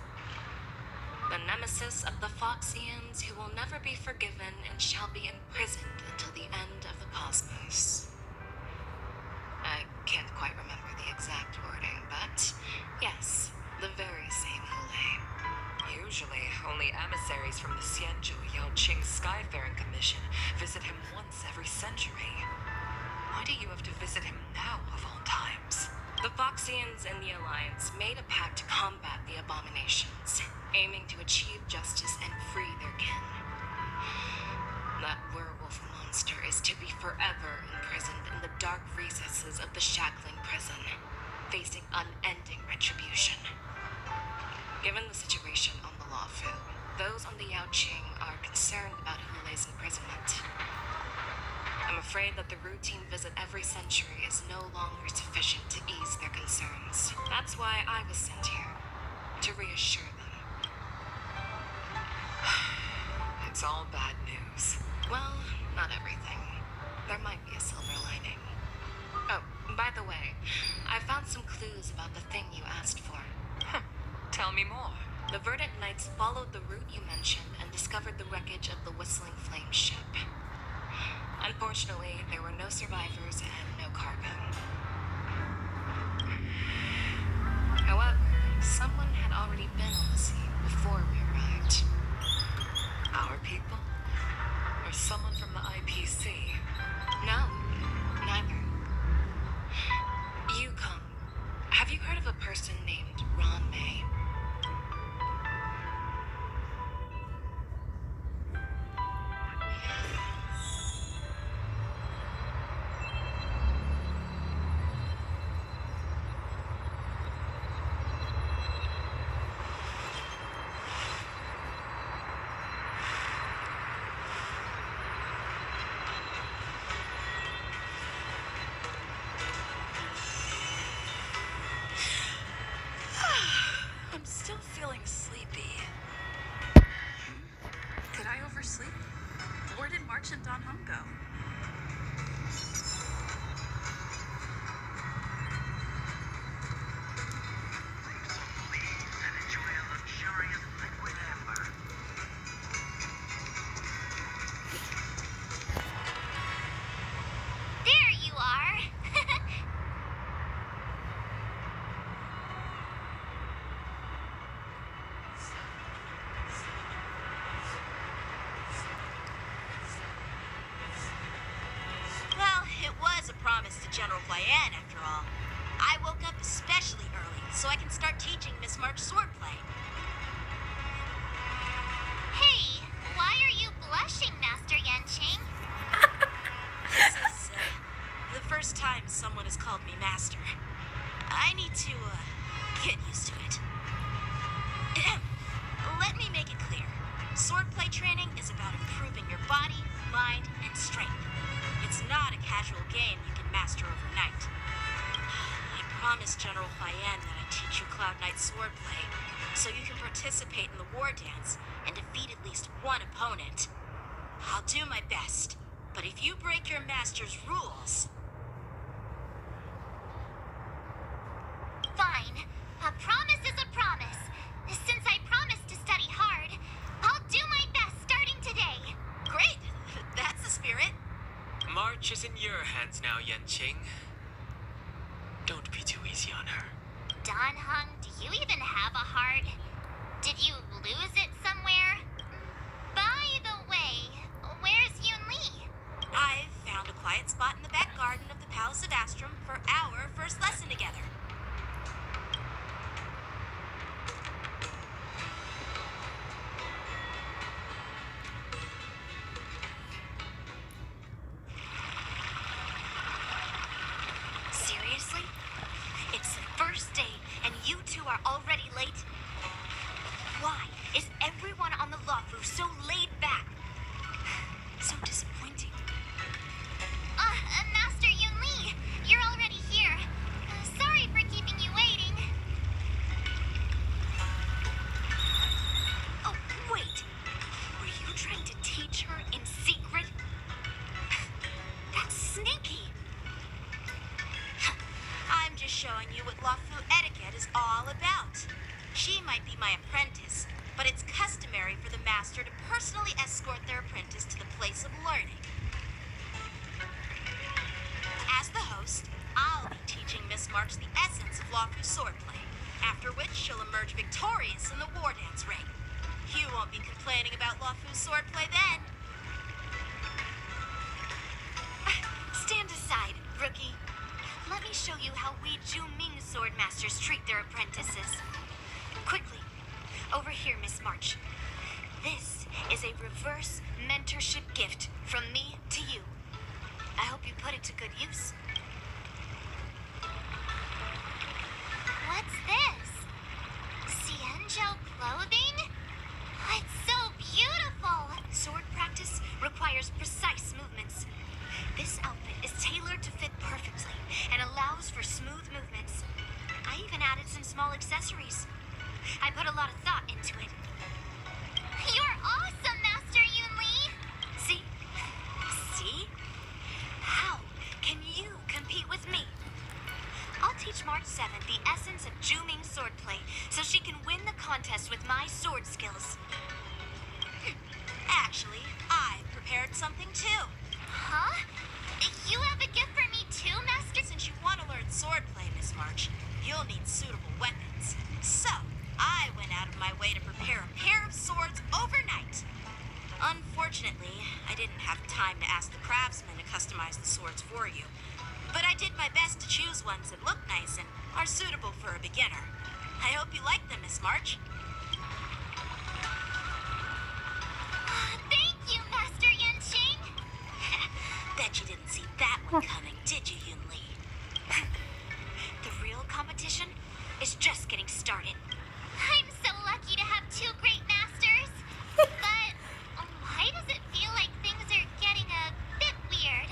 [SPEAKER 6] The nemesis of the Foxians who will never be forgiven and shall be imprisoned until the end of the cosmos. I can't quite remember the exact wording, but yes, the very same Hule.
[SPEAKER 11] Usually, only emissaries from the Xianzhou Yaoqing Skyfaring Commission visit him once every century. Why do you have to visit him now, of all times?
[SPEAKER 6] The Foxians and the Alliance made a pact to combat the abominations, aiming to achieve justice and free their kin. That werewolf monster is to be forever imprisoned in the dark recesses of the Shackling prison, facing unending retribution. Given the situation on the Law Fu, those on the Yaoqing are concerned about Hule's imprisonment. I'm afraid that the routine visit every century is no longer sufficient to ease their concerns. That's why I was sent here, to reassure them.
[SPEAKER 11] It's all bad news.
[SPEAKER 6] Well, not everything. There might be a silver lining. Oh, by the way, I found some clues about the thing you asked for.
[SPEAKER 11] Tell me more.
[SPEAKER 6] The Verdant Knights followed the route you mentioned and discovered the wreckage of the Whistling Flame ship. Unfortunately, there were no survivors and no cargo. However, someone had already been on the scene before we arrived.
[SPEAKER 11] Our people? Or someone from the IPC?
[SPEAKER 6] No, neither. Yukong, have you heard of a person named Ron May?
[SPEAKER 11] I'm still feeling sleepy.
[SPEAKER 12] Did I oversleep? Where did March and Don Home go?
[SPEAKER 1] There you are!
[SPEAKER 2] Well, it was a promise to General Huayan, after all. I woke up especially early so I can start teaching Miss March swordplay.
[SPEAKER 1] Hey, why are you blushing, Master Yanqing?
[SPEAKER 2] This is the first time someone has called me master. I need to get used to it. Let me make it clear. Swordplay training is about improving your body, mind, and strength. It's not a casual game you can master overnight. I promised General Huayan that I'd teach you Cloud Knight swordplay, so you can participate in the war dance and defeat at least one opponent. I'll do my best, but if you break your master's rules...
[SPEAKER 1] Fine.
[SPEAKER 3] hands now, Yanqing. Don't be too easy on her.
[SPEAKER 1] Don Hung, do you even have a heart? Did you lose it somewhere? By the way, where's Yoon Lee?
[SPEAKER 2] I've found a quiet spot in the back garden of the Palace of Astrum for our first lesson together.
[SPEAKER 1] Seriously? It's the first day and you two are already late? Why is everyone on the Luofu so laid back? So disappointing. Master Yoon Lee, you're already here. Sorry for keeping you waiting. Oh, wait. Were you trying to teach her in secret? That's sneaky.
[SPEAKER 2] I'm just showing you what Luofu etiquette is all about. She might be my apprentice, but it's customary for the master to personally escort their apprentice to the place of learning. As the host, I'll be teaching Miss March the essence of Luofu swordplay, after which she'll emerge victorious in the war dance ring. You won't be complaining about Luofu swordplay then.
[SPEAKER 1] Stand aside, rookie. Let me show you how we Ju-Ming sword masters treat their apprentices. Quickly, over here, Miss March. This is a reverse mentorship gift from me to you. I hope you put it to good use. What's this? Xianzhou clothing? It's so beautiful! Sword practice requires precise movements. This outfit is tailored to fit perfectly and allows for smooth movements. I even added some small accessories. I put a lot of thought into it. You're awesome, Master Yoon Lee! See? See? How can you compete with me? I'll teach March 7th the essence of Ju-Ming swordplay so she can win the contest with my sword skills.
[SPEAKER 2] Actually, I prepared something too.
[SPEAKER 1] Huh? You have a gift for me too, Master?
[SPEAKER 2] Since you want to learn swordplay, Miss March, you'll need suitable weapons. So, I went out of my way to prepare a pair of swords overnight. Unfortunately, I didn't have time to ask the craftsman to customize the swords for you. But I did my best to choose ones that look nice and are suitable for a beginner. I hope you like them, Miss March.
[SPEAKER 1] Thank you, Master Yanqing!
[SPEAKER 2] Bet you didn't see that one coming, did you, Yoon Lee?
[SPEAKER 1] The real competition is just getting started. I'm so lucky to have two great masters. But why does it feel like things are getting a bit weird?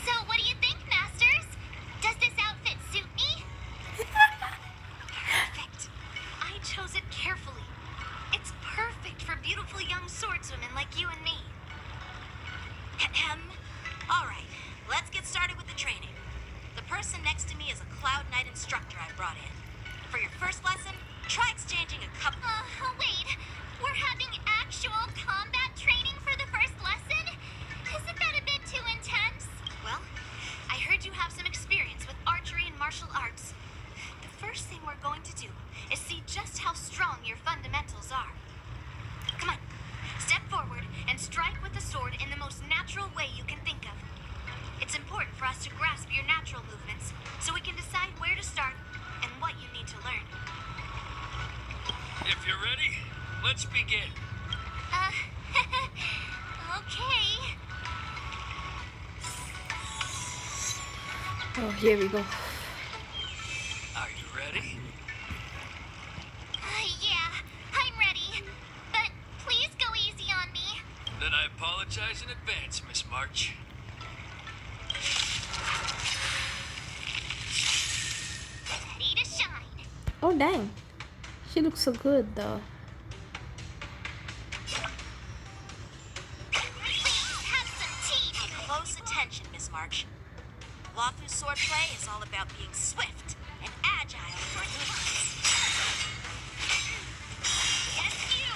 [SPEAKER 1] So what do you think, masters? Does this outfit suit me? Perfect. I chose it carefully. It's perfect for beautiful young swordswomen like you and me.
[SPEAKER 2] All right, let's get started with the training. The person next to me is a Cloud Knight instructor I brought in. For your first lesson, try exchanging a couple...
[SPEAKER 1] Wait. We're having actual combat training for the first lesson? Isn't that a bit too intense? Well, I heard you have some experience with archery and martial arts. The first thing we're going to do is see just how strong your fundamentals are. Come on, step forward and strike with the sword in the most natural way you can think of. It's important for us to grasp your natural movements so we can decide where to start and what you need to learn.
[SPEAKER 9] If you're ready, let's begin.
[SPEAKER 1] Okay.
[SPEAKER 4] Oh, here we go.
[SPEAKER 9] Are you ready?
[SPEAKER 1] Yeah, I'm ready. But please go easy on me.
[SPEAKER 9] Then I apologize in advance, Miss March.
[SPEAKER 1] Ready to shine.
[SPEAKER 4] Oh, dang. She looks so good, though.
[SPEAKER 1] Have some tea.
[SPEAKER 2] Pay close attention, Miss March. Luofu swordplay is all about being swift and agile for the once.
[SPEAKER 1] Yes, you.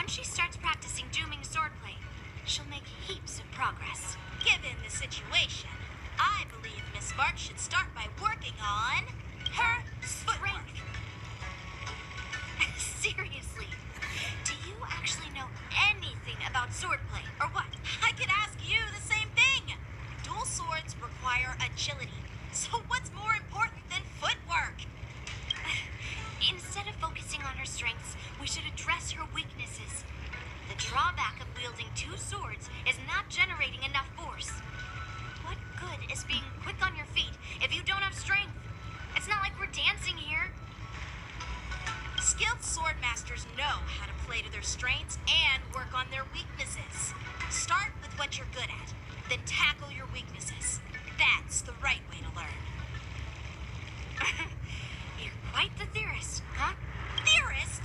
[SPEAKER 2] once she starts practicing dooming swordplay, she'll make heaps of progress. Given the situation, I believe Miss March should start by working on her strength. Seriously, do you actually know anything about swordplay, or what? I could ask you the same thing. Dual swords require agility, so what's more important than footwork? Instead of focusing on her strengths, we should address her weaknesses. The drawback of wielding two swords is not generating enough force. What good is being quick on your feet if you don't have strength? It's not like we're dancing here. Skilled sword masters know how to play to their strengths and work on their weaknesses. Start with what you're good at, then tackle your weaknesses. That's the right way to learn. You're quite the theorist, huh? Theorist?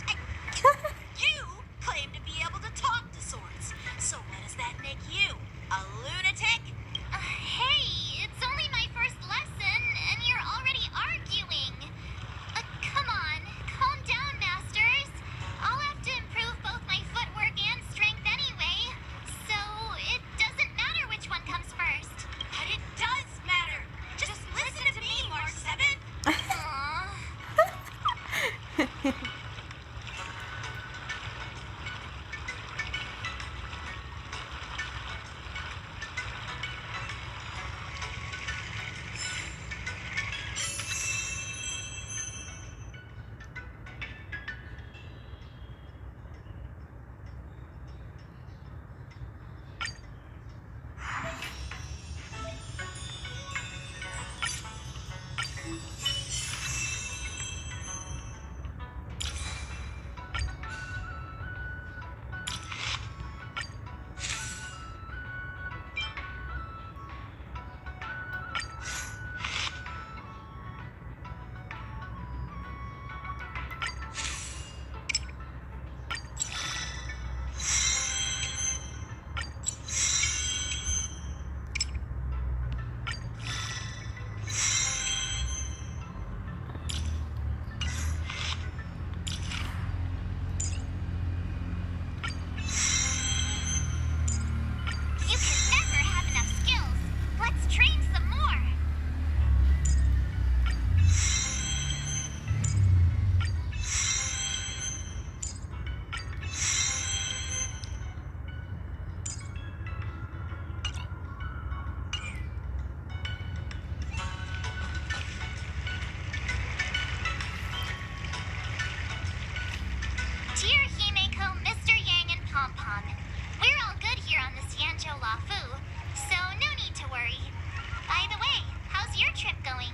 [SPEAKER 2] You claim to be able to talk to swords. So what does that make you? A lunatic?
[SPEAKER 1] Hey, it's only my first lesson, and you're already arguing. Come on, calm down, masters. I'll have to improve both my footwork and strength anyway, so it doesn't matter which one comes first.
[SPEAKER 2] But it does matter. Just listen to me, Mark 7.
[SPEAKER 1] You can never have enough skills. Let's train some more. Dear Himeko, Mr. Yang, and Pom Pom, we're all good here on the Xianzhou Lafu, so no need to worry. By the way, how's your trip going?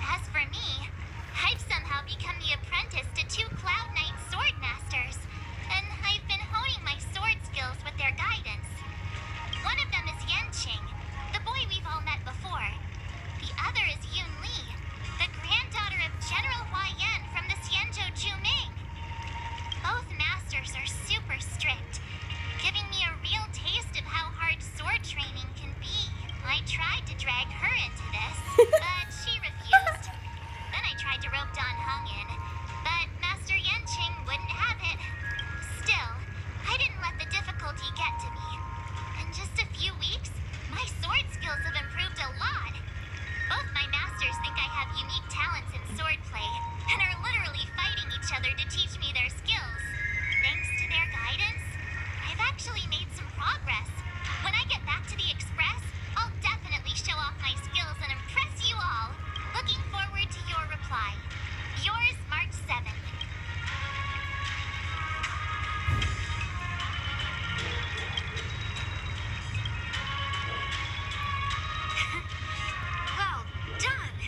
[SPEAKER 1] As for me, I've somehow become the apprentice to two Cloud Knight sword masters, and I've been honing my sword skills with their guidance. One of them is Yanqing, the boy we've all met before. The other is Yun Li, the granddaughter of General Hua Yan from the Xianzhou Juming. Both masters are super strict, giving me a real taste of how hard sword training can be. I tried to drag her into this, but she refused. Then I tried to rope Don Hung in, but Master Yanqing wouldn't have it. Still, I didn't let the difficulty get to me. In just a few weeks, my sword skills have improved a lot. Both my masters think I have unique talents in swordplay, and are literally fighting each other to teach me their skills. Thanks to their guidance, I've actually made some progress. When I get back to the Express, I'll definitely show off my skills and impress you all. Looking forward to your reply. Yours, March 7th.
[SPEAKER 2] Well done.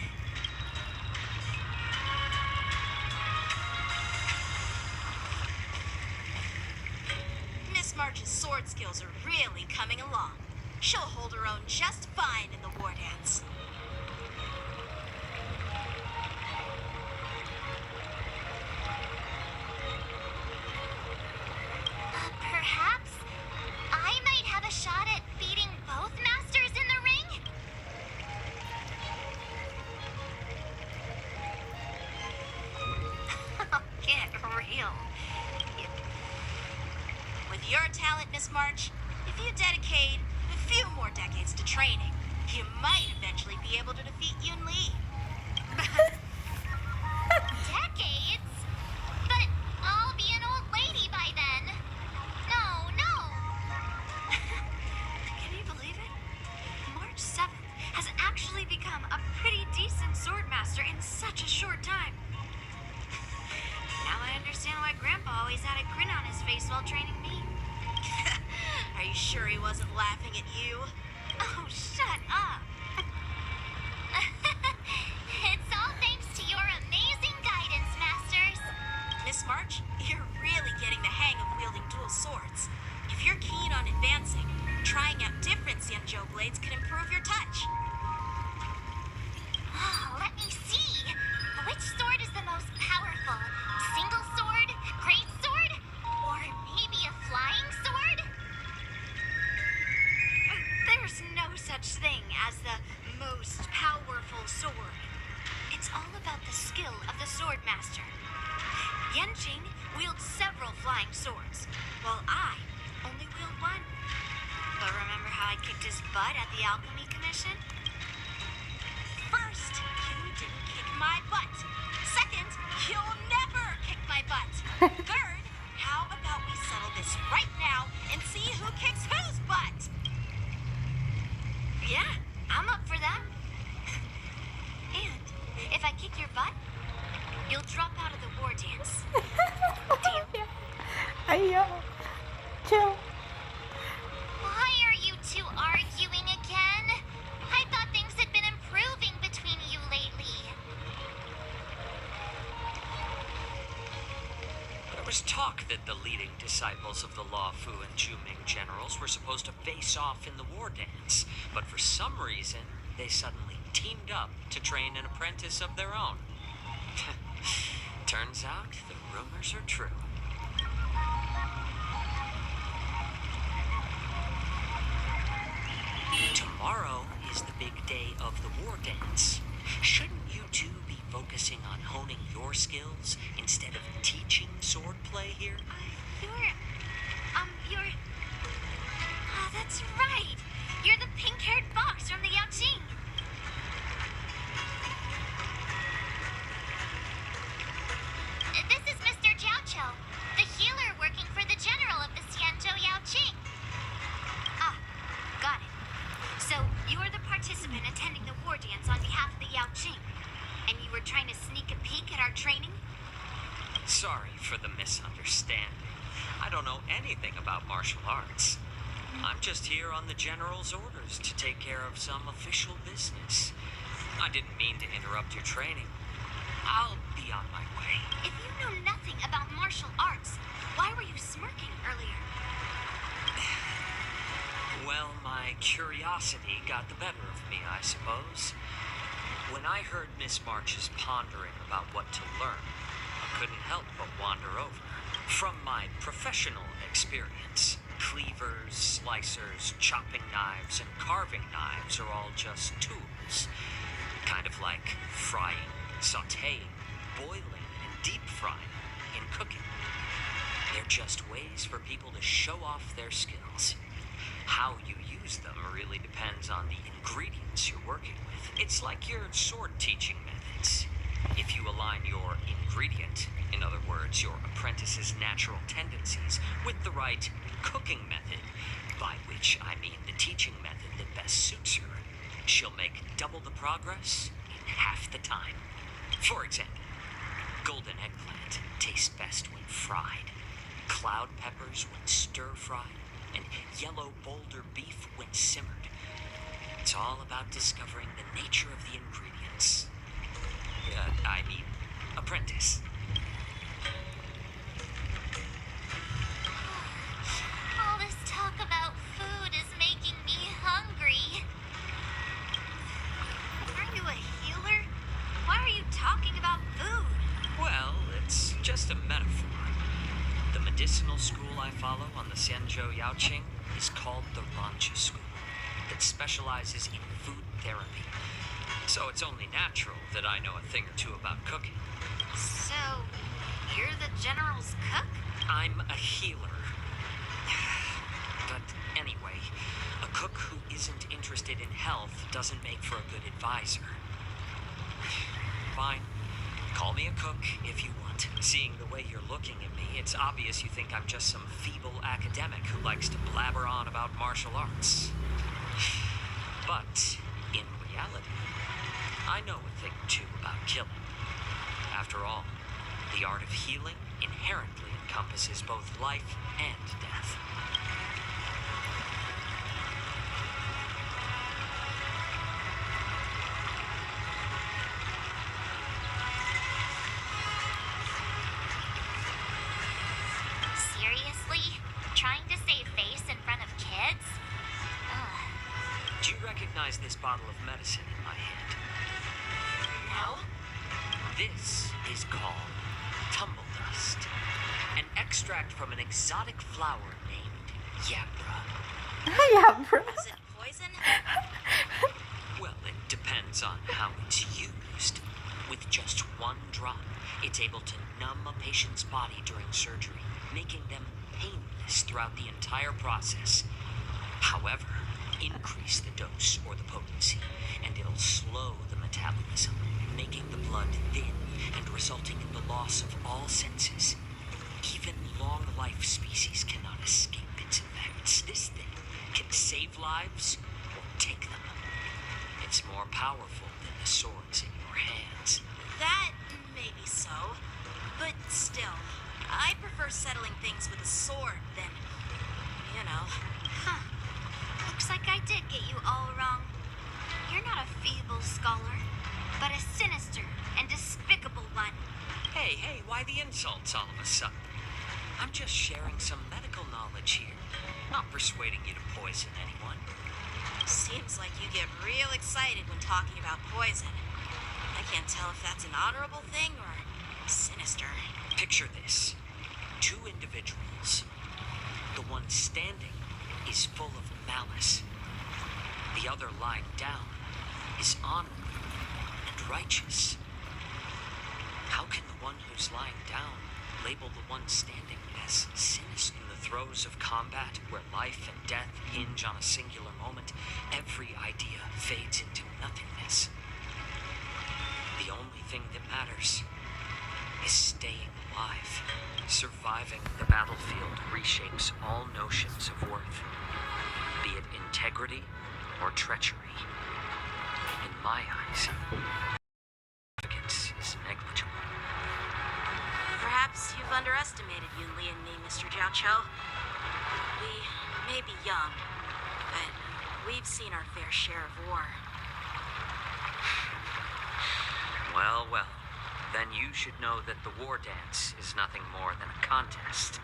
[SPEAKER 2] Miss March's sword skills are really coming along. She'll hold her own just fine in the war dance.
[SPEAKER 1] Perhaps I might have a shot at beating both masters in the ring? Get real.
[SPEAKER 2] With your talent, Miss March, if you dedicate a few more decades to training, you might eventually be able to defeat Yun Li.
[SPEAKER 1] Decades? But I'll be an old lady by then. No, no. Can you believe it? March 7th has actually become a pretty decent swordmaster in such a short time. Now I understand why Grandpa always had a grin on his face while training me.
[SPEAKER 2] Are you sure he wasn't laughing at you?
[SPEAKER 1] Oh, shut up. It's all thanks to your amazing guidance, Masters.
[SPEAKER 2] Miss March, you're really getting the hang of wielding dual swords. If you're keen on advancing, trying out different Xianzhou blades can improve your touch.
[SPEAKER 1] Oh, let me see. Which sword is the most powerful? Single sword? Great sword? Or maybe a flying sword? There's no such thing as the most powerful sword. It's all about the skill of the sword master. Yanqing wields several flying swords, while I only wield one. But remember how I kicked his butt at the Alchemy Commission?
[SPEAKER 2] First, you didn't kick my butt. Second, you'll never kick my butt. Third, how about we settle this right now and see who kicks whose butt?
[SPEAKER 1] Yeah, I'm up for that. And if I kick your butt, you'll drop out of the war dance. Deal?
[SPEAKER 4] Ayo. Chill.
[SPEAKER 1] Why are you two arguing again? I thought things had been improving between you lately.
[SPEAKER 7] There was talk that the leading disciples of the Law Fu and Juming generals were supposed to face off in the war dance, but for some reason, they suddenly teamed up to train an apprentice of their own. Turns out the rumors are true. Tomorrow is the big day of the war dance. Shouldn't you two be focusing on honing your skills instead of teaching swordplay here?
[SPEAKER 1] You're... Oh, that's right. You're the pink-haired fox from the Yaoqing. This is Mr. Jiaoqiu, the healer working for the general of the Xianzhou Yaoqing. Ah, got it. So, you're the participant attending the war dance on behalf of the Yaoqing, and you were trying to sneak a peek at our training?
[SPEAKER 7] Sorry for the misunderstanding. I don't know anything about martial arts. I'm just here on the general's orders to take care of some official business. I didn't mean to interrupt your training. I'll be on my way.
[SPEAKER 1] If you know nothing about martial arts, why were you smirking earlier?
[SPEAKER 7] Well, my curiosity got the better of me, I suppose. When I heard Miss March's pondering about what to learn, I couldn't help but wander over. From my professional experience, cleavers, slicers, chopping knives, and carving knives are all just tools. Kind of like frying, sautéing, boiling, and deep frying in cooking. They're just ways for people to show off their skills. How you use them really depends on the ingredients you're working with. It's like your sword teaching methods. If you align your ingredient, in other words, your apprentice's natural tendencies, with the right cooking method, by which I mean the teaching method that best suits her, she'll make double the progress in half the time. For example, golden eggplant tastes best when fried, cloud peppers when stir-fried, and yellow boulder beef when simmered. It's all about discovering the nature of the ingredients. Apprentice.
[SPEAKER 1] All this talk about food is making me hungry. Are you a healer? Why are you talking about food?
[SPEAKER 7] Well, it's just a metaphor. The medicinal school I follow on the Xianzhou Yaoqing is called the Rancha School, that specializes in food therapy. So it's only natural that I know a thing or two about cooking.
[SPEAKER 1] So, you're the general's cook?
[SPEAKER 7] I'm a healer. Anyway, a cook who isn't interested in health doesn't make for a good advisor. Fine. Call me a cook if you want. Seeing the way you're looking at me, it's obvious you think I'm just some feeble academic who likes to blabber on about martial arts. But, in reality, I know a thing or two about killing. After all, the art of healing inherently encompasses both life and death.
[SPEAKER 1] Seriously? Trying to save face in front of kids? Ugh.
[SPEAKER 7] Do you recognize this bottle of medicine in my hand?
[SPEAKER 2] No?
[SPEAKER 7] This is called tumble dust, an extract from an exotic flower named Yabra.
[SPEAKER 4] Yeah, bro.
[SPEAKER 2] Is it poison?
[SPEAKER 7] Well, it depends on how it's used. With just one drop, it's able to numb a patient's body during surgery, making them painless throughout the entire process. However, increase the dose or the potency, and it'll slow the metabolism, making the blood thin and resulting in the loss of all senses. Even long-life species cannot escape its effects. This thing can save lives or take them. It's more powerful than the swords in your hands.
[SPEAKER 2] That may be so, but still, I prefer settling things with a sword than, you know.
[SPEAKER 1] Huh. Looks like I did get you all wrong. You're not a feeble scholar, but a sinister and despicable one.
[SPEAKER 7] Hey, why the insults all of a sudden? I'm just sharing some medical knowledge here, not persuading you to poison anyone.
[SPEAKER 2] Seems like you get real excited when talking about poison. I can't tell if that's an honorable thing or sinister.
[SPEAKER 7] Picture this. Two individuals. The one standing is full of malice. The other lying down is honorable and righteous. How can the one who's lying down label the one standing as sinister? In the throes of combat, where life and death hinge on a singular moment, every idea fades into nothingness. The only thing that matters is staying alive. Surviving the battlefield reshapes all notions of worth, be it integrity or treachery. In my eyes, significance is negligible.
[SPEAKER 2] Perhaps you've underestimated Yunli and me, Mr. Jiaoqiu. We may be young, but we've seen our fair share of war.
[SPEAKER 7] Well, then you should know that the war dance is nothing more than a contest.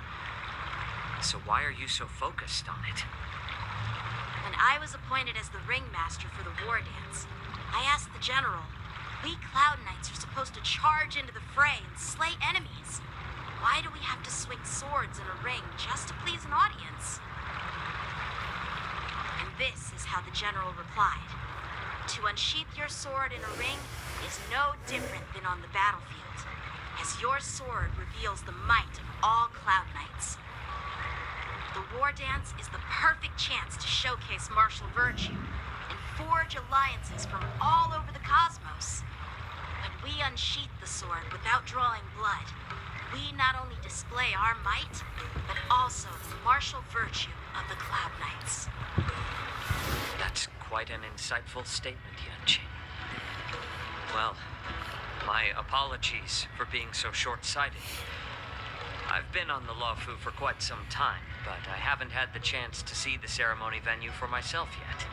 [SPEAKER 7] So why are you so focused on it?
[SPEAKER 2] When I was appointed as the ringmaster for the war dance, I asked the general, we Cloud Knights are supposed to charge into the fray and slay enemies. Why do we have to swing swords in a ring just to please an audience? And this is how the general replied. To unsheath your sword in a ring is no different than on the battlefield, as your sword reveals the might of all Cloud Knights. The war dance is the perfect chance to showcase martial virtue and forge alliances from all over the cosmos. When we unsheath the sword without drawing blood, we not only display our might, but also the martial virtue of the Cloud Knights.
[SPEAKER 7] That's quite an insightful statement, Yanqing. Well, my apologies for being so short-sighted. I've been on the Luofu for quite some time, but I haven't had the chance to see the ceremony venue for myself yet.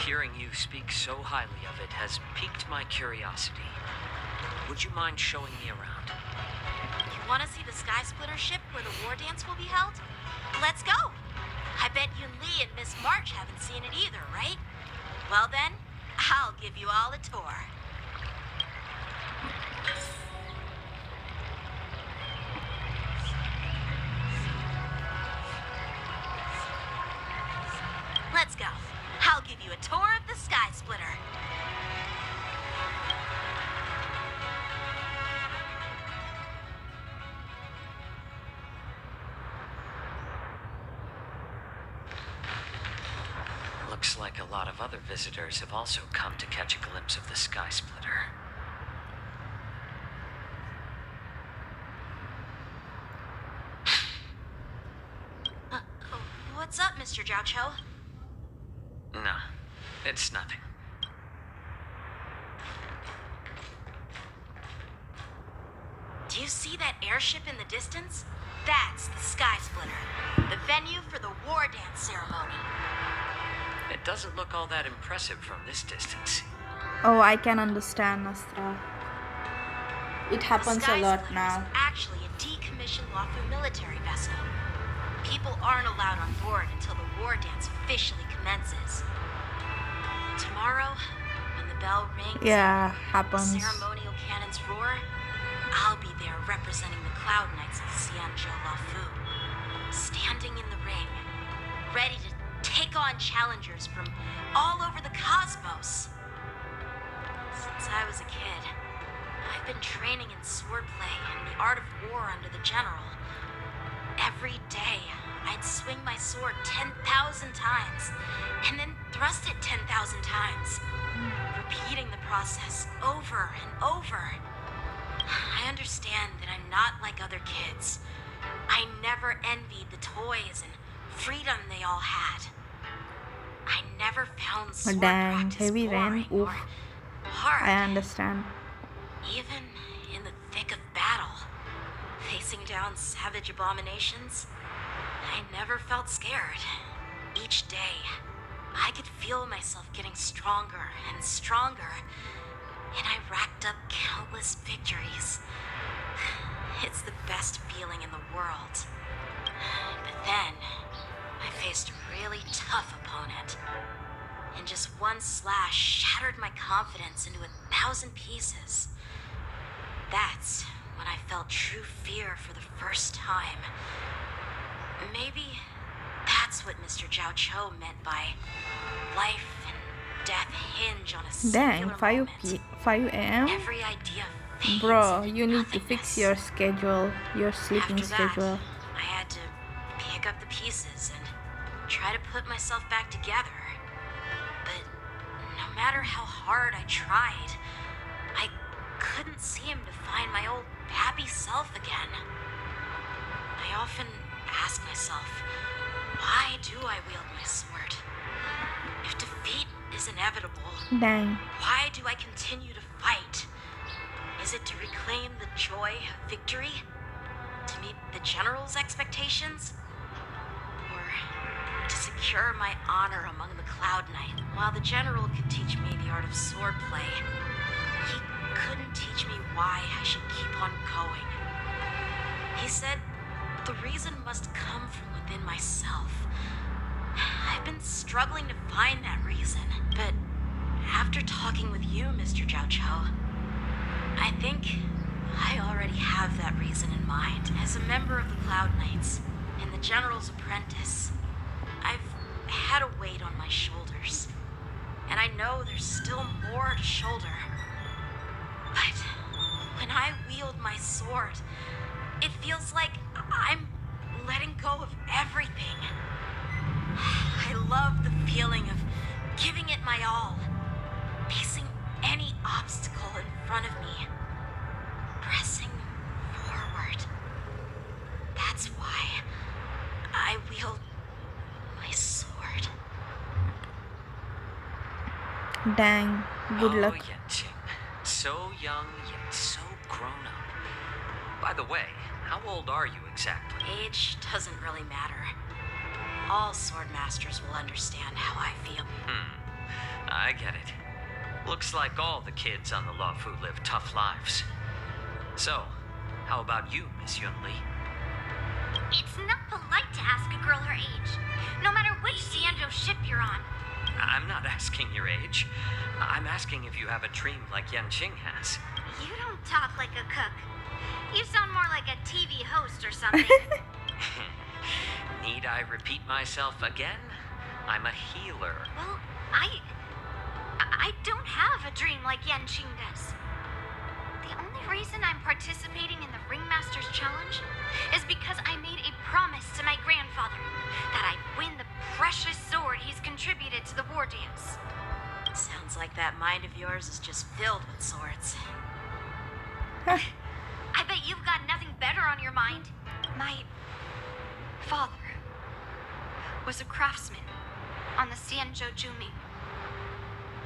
[SPEAKER 7] Hearing you speak so highly of it has piqued my curiosity. Would you mind showing me around?
[SPEAKER 2] You want to see the Sky Splitter ship where the war dance will be held? Let's go! I bet Yunli and Miss March haven't seen it either, right? Well then, I'll give you all a tour. Let's go. I'll give you a tour of the Sky Splitter.
[SPEAKER 7] like a lot of other visitors have also come to catch a glimpse of the Sky Splitter.
[SPEAKER 2] What's up, Mr. Jiao?
[SPEAKER 7] No, it's nothing.
[SPEAKER 2] Do you see that airship in the distance? That's the Sky Splitter, the venue for the war dance ceremony.
[SPEAKER 7] It doesn't look all that impressive from this distance.
[SPEAKER 4] Oh, I can understand, Astra. It happens a lot now.
[SPEAKER 2] Is actually a decommissioned Lawfu military vessel. People aren't allowed on board until the war dance officially commences. Tomorrow, when the bell rings,
[SPEAKER 4] yeah, happens.
[SPEAKER 2] The ceremonial cannons roar, I'll be there representing the Cloud Knights of Xianzhou Lawfu, standing in the ring, ready to take on challengers from all over the cosmos. Since I was a kid, I've been training in swordplay and the art of war under the general. Every day, I'd swing my sword 10,000 times, and then thrust it 10,000 times, repeating the process over and over. I understand that I'm not like other kids. I never envied the toys and freedom they all had. I never found sword practice
[SPEAKER 4] heavy
[SPEAKER 2] boring
[SPEAKER 4] rain.
[SPEAKER 2] or hard.
[SPEAKER 4] I understand.
[SPEAKER 2] Even in the thick of battle, facing down savage abominations, I never felt scared. Each day, I could feel myself getting stronger and stronger, and I racked up countless victories. It's the best feeling in the world. But then, I faced a really tough opponent, and just one slash shattered my confidence into 1,000 pieces. That's when I felt true fear for the first time. Maybe that's what Mr. Jiao Cho meant by life and death hinge on a singular moment.
[SPEAKER 4] 5 a.m.
[SPEAKER 2] Every idea fades.
[SPEAKER 4] Bro, you need to fix your schedule, your sleeping
[SPEAKER 2] After that,
[SPEAKER 4] schedule.
[SPEAKER 2] I had to pick up the pieces and try to put myself back together. But no matter how hard I tried, I couldn't seem to find my old happy self again. I often ask myself, why do I wield my sword? If defeat is inevitable,
[SPEAKER 4] Dang.
[SPEAKER 2] why do I continue to fight? Is it to reclaim the joy of victory? To meet the general's expectations? Or to secure my honor among the Cloud Knight? While the general could teach me the art of swordplay, he couldn't teach me why I should keep on going. He said the reason must come from within myself. I've been struggling to find that reason, but after talking with you, Mr. Jiao Cho, I think I already have that reason in mind. As a member of the Cloud Knights and the General's apprentice, I've had a weight on my shoulders, and I know there's still more to shoulder. But when I wield my sword, it feels like I'm letting go of everything. I love the feeling of giving it my all, facing any obstacle in front of me, pressing forward. That's why I wield my sword.
[SPEAKER 4] Dang. Good luck.
[SPEAKER 7] Oh, Yanqing. So young, yet so grown up. By the way, how old are you exactly?
[SPEAKER 2] Age doesn't really matter. All sword masters will understand how I feel.
[SPEAKER 7] I get it. Looks like all the kids on the Lawfu live tough lives. So, how about you, Miss Yunli?
[SPEAKER 1] It's not polite to ask a girl her age, no matter which Xianzhou ship you're on.
[SPEAKER 7] I'm not asking your age. I'm asking if you have a dream like Yanqing has.
[SPEAKER 1] You don't talk like a cook. You sound more like a TV host or something.
[SPEAKER 7] Need I repeat myself again? I'm a healer.
[SPEAKER 1] Well, I don't have a dream like Yanqing does. The only only reason I'm participating in the Ringmaster's Challenge is because I made a promise to my grandfather that I'd win the precious sword he's contributed to the war dance.
[SPEAKER 2] Sounds like that mind of yours is just filled with swords.
[SPEAKER 1] I bet you've got nothing better on your mind. My father was a craftsman on the Xianzhou Juming.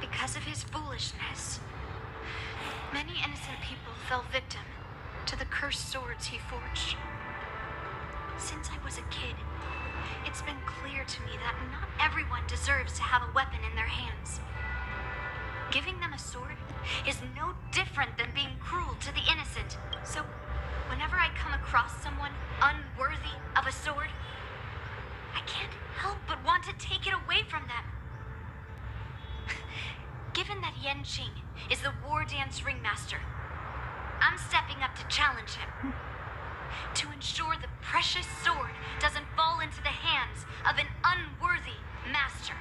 [SPEAKER 1] Because of his foolishness, many innocent people fell victim to the cursed swords he forged. Since I was a kid, it's been clear to me that not everyone deserves to have a weapon in their hands. Giving them a sword is no different than being cruel to the innocent. So, whenever I come across someone unworthy of a sword, I can't help but want to take it away from them. Given that Yanqing is the war dance ringmaster, I'm stepping up to challenge him. To ensure the precious sword doesn't fall into the hands of an unworthy master.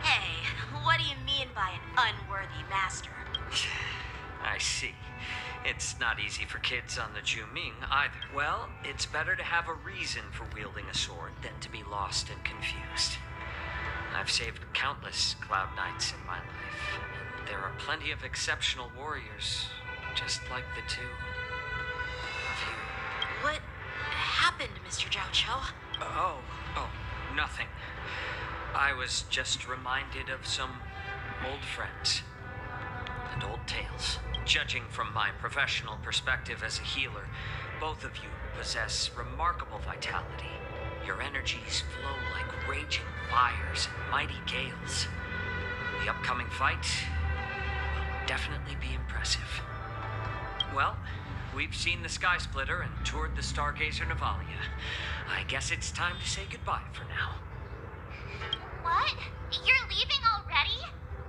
[SPEAKER 2] Hey, what do you mean by an unworthy master?
[SPEAKER 7] I see. It's not easy for kids on the Juming either. Well, it's better to have a reason for wielding a sword than to be lost and confused. I've saved countless Cloud Knights in my life, and there are plenty of exceptional warriors, just like the two of you.
[SPEAKER 2] What happened, Mr. Zhao Cho?
[SPEAKER 7] Oh, nothing. I was just reminded of some old friends and old tales. Judging from my professional perspective as a healer, both of you possess remarkable vitality. Your energies flow like raging fires and mighty gales. The upcoming fight will definitely be impressive. Well, we've seen the Sky Splitter and toured the Stargazer Navalia. I guess it's time to say goodbye for now.
[SPEAKER 1] What? You're leaving already?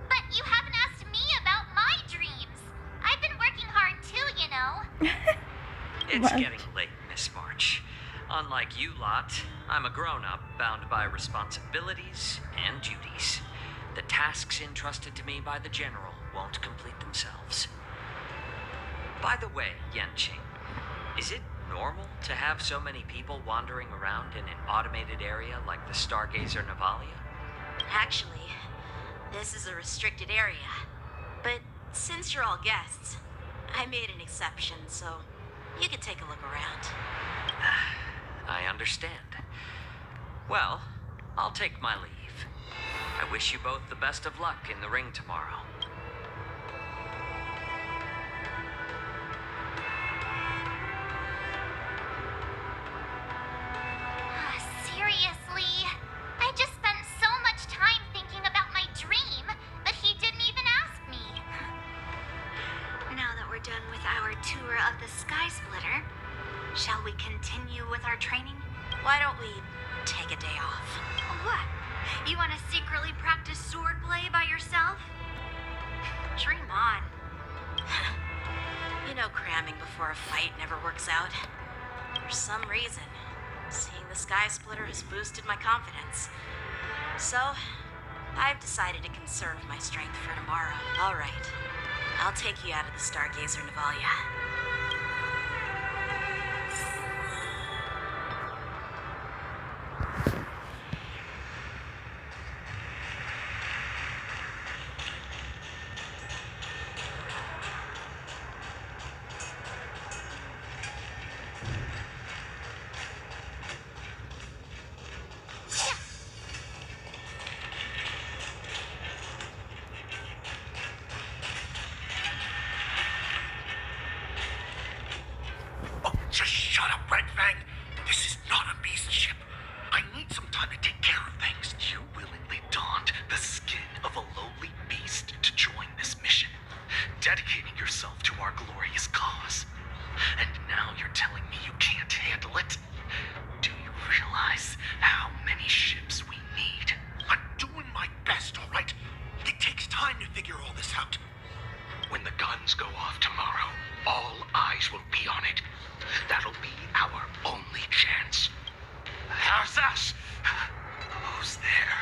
[SPEAKER 1] But you haven't asked me about my dreams. I've been working hard too, you know.
[SPEAKER 7] It's getting late, Miss March. Unlike you lot, I'm a grown-up bound by responsibilities and duties. The tasks entrusted to me by the General won't complete themselves. By the way, Yanqing, is it normal to have so many people wandering around in an automated area like the Stargazer Navalia?
[SPEAKER 2] Actually, this is a restricted area. But since you're all guests, I made an exception, so you can take a look around.
[SPEAKER 7] I understand. Well, I'll take my leave. I wish you both the best of luck in the ring tomorrow.
[SPEAKER 1] Seriously? I just spent so much time thinking about my dream, but he didn't even ask me. Now that we're done with our tour of the Sky Splitter, shall we continue with our training?
[SPEAKER 2] Why don't we take a day off?
[SPEAKER 1] What? You want to secretly practice swordplay by yourself? Dream on.
[SPEAKER 2] You know, cramming before a fight never works out. For some reason, seeing the Sky Splitter has boosted my confidence. So, I've decided to conserve my strength for tomorrow. All right. I'll take you out of the Stargazer Navalia.
[SPEAKER 9] Just shut up, Red Fang. This is not a beast ship. I need some time to take care of things. You willingly donned the skin of a lowly beast to join this mission, dedicating yourself to our glorious cause. And now you're telling me you can't handle it? Do you realize how many ships we need? I'm doing my best, all right? It takes time to figure all this out. When the guns go off tomorrow, all eyes will be on it. That'll be our only chance. How's us? Who's there?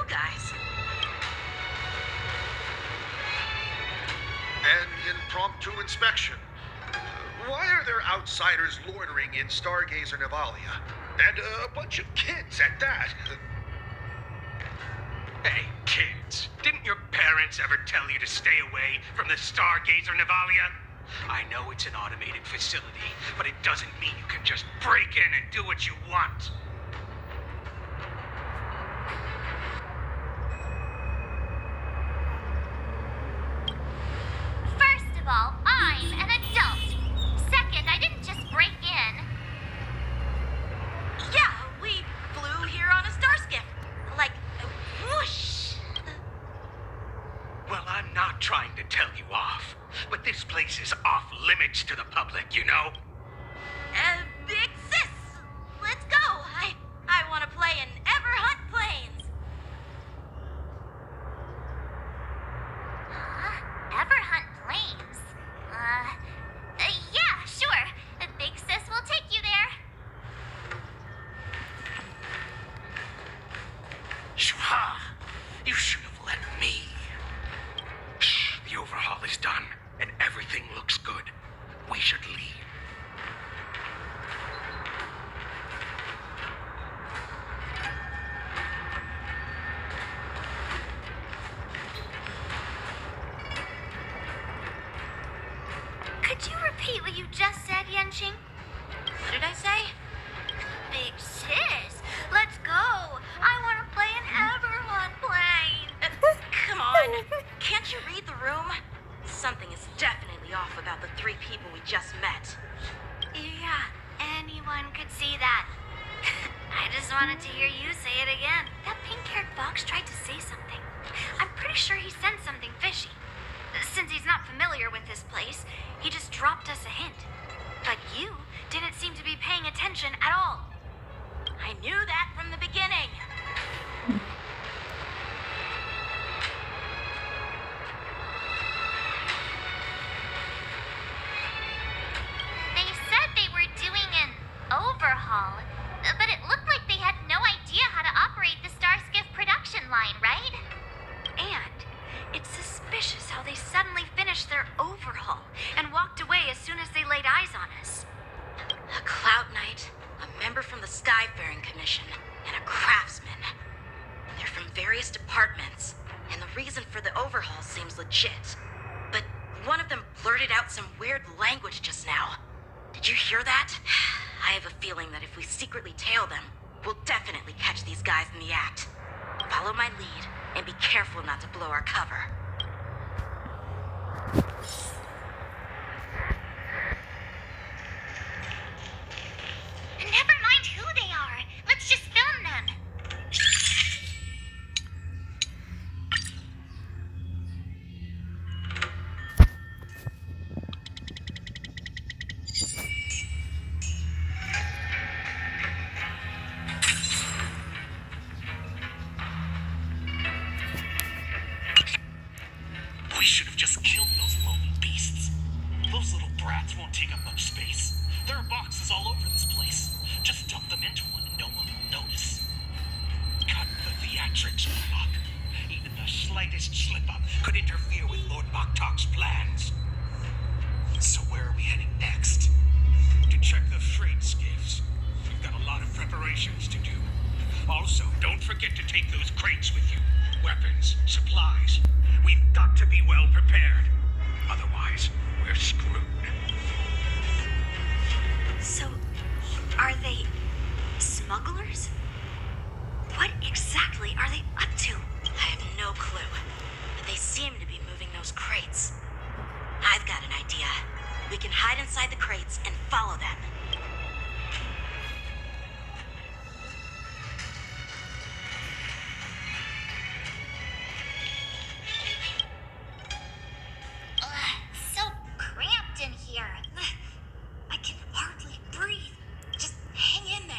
[SPEAKER 2] guys.
[SPEAKER 13] An impromptu inspection. Why are there outsiders loitering in Stargazer Navalia? And a bunch of kids at that.
[SPEAKER 14] Hey, kids, didn't your parents ever tell you to stay away from the Stargazer Navalia? I know it's an automated facility, but it doesn't mean you can just break in and do what you want.
[SPEAKER 1] First of all, I'm an adult. Second, I didn't just break in.
[SPEAKER 2] Yeah, we flew here on a star skiff. Like, whoosh.
[SPEAKER 14] Well, I'm not trying to tell you off, but this place is off limits to the public, you know?
[SPEAKER 2] Big sis, let's go. I want to play in Ever Hunt Planes.
[SPEAKER 1] Ever hunt planes? Yeah, sure. The big sis will take you there.
[SPEAKER 14] Shwa, you should have let me. Shh, the overhaul is done, and everything looks good. We should leave.
[SPEAKER 1] Could you repeat what you just said, Yenching?
[SPEAKER 2] What did I say?
[SPEAKER 1] Big sis, let's go. I want to play an Ever Hunt plane.
[SPEAKER 2] Come on, can't you read the room? Something is definitely off about the three people we just met.
[SPEAKER 1] Yeah, anyone could see that. I just wanted to hear you say it again. That pink-haired fox tried to say something. I'm pretty sure he sensed something fishy. Since he's not familiar with this place, he just dropped us a hint. But you didn't seem to be paying attention at all.
[SPEAKER 2] I knew that from the beginning.
[SPEAKER 1] They said they were doing an overhaul, but it looked like they had no idea how to operate the Starskiff production line, right? And it's suspicious how they suddenly finished their overhaul and walked away as soon as they laid eyes on us.
[SPEAKER 2] A Cloud Knight, a member from the Skyfaring Commission, and a craftsman. They're from various departments, and the reason for the overhaul seems legit. But one of them blurted out some weird language just now. Did you hear that? I have a feeling that if we secretly tail them, we'll definitely catch these guys in the act. Follow my lead, and be careful not to blow our cover.
[SPEAKER 1] Never mind who they are. Let's just film them.
[SPEAKER 14] We should have just killed those lowly beasts. Those little brats won't take up much space. There are boxes all over this place. Just dump them into one and no one will notice. Cut the theatrics, Warlock. Even the slightest slip-up could interfere with Lord Moktok's plans. So where are we heading next? To check the freight skiffs. We've got a lot of preparations to do. Also, don't forget to take those crates with you. Weapons, supplies. We've got to be well prepared. Otherwise, we're screwed.
[SPEAKER 2] So, are they smugglers? What exactly are they up to? I have no clue, but they seem to be moving those crates. I've got an idea. We can hide inside the crates and follow them.
[SPEAKER 1] So cramped in here. I can hardly breathe. Just hang in there.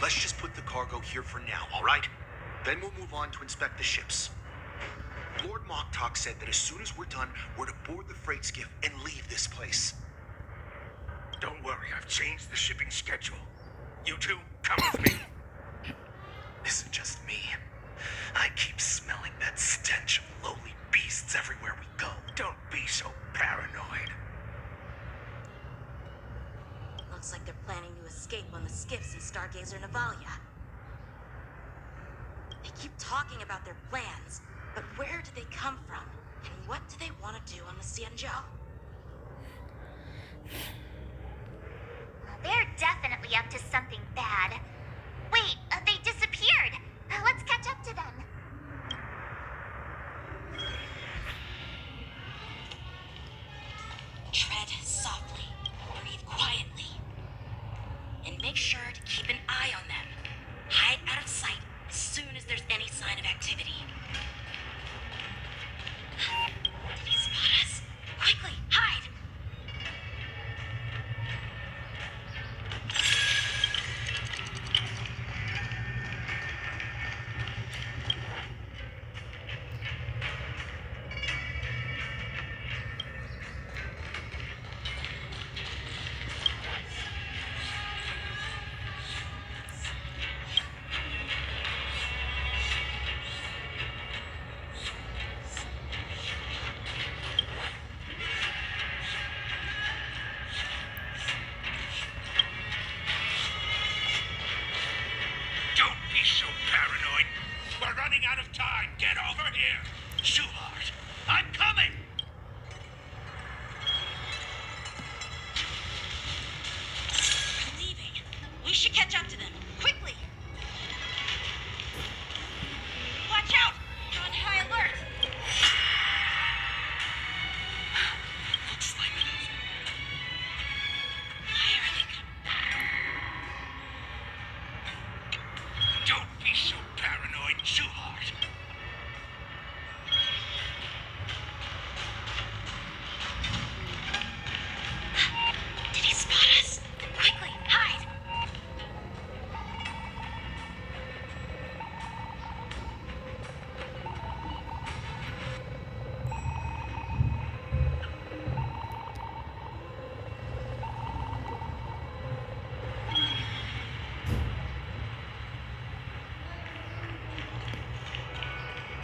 [SPEAKER 13] Let's just put the cargo here for now, all right? Then we'll move on to inspect the ships. Lord Moktok said that as soon as we're done, we're to board the freight skiff and leave this place.
[SPEAKER 9] Don't worry, I've changed the shipping schedule. You two, come with me.
[SPEAKER 14] Isn't just me. I keep smelling that stench of lowly beasts everywhere we go.
[SPEAKER 9] Don't be so paranoid.
[SPEAKER 2] Looks like they're planning to escape on the skiffs in Stargazer Navalia. They keep talking about their plans, but where do they come from? And what do they want to do on the Xianzhou?
[SPEAKER 1] They're definitely up to something bad. Wait, they disappeared. Let's catch up to them.
[SPEAKER 2] Tread softly, breathe quietly, and make sure to keep an eye on them. Hide out of sight as soon as there's any sign of activity. Did he spot us? Quickly, hide!
[SPEAKER 9] Don't be so paranoid. We're running out of time. Get over here. Shuhart, I'm coming.
[SPEAKER 2] They're leaving. We should catch up to them. Quickly! Watch out! You're on high alert!
[SPEAKER 14] Looks like it.
[SPEAKER 2] Why are they coming?
[SPEAKER 9] Don't be so paranoid, Shuhart.
[SPEAKER 2] Did he spot us? Quickly, hide!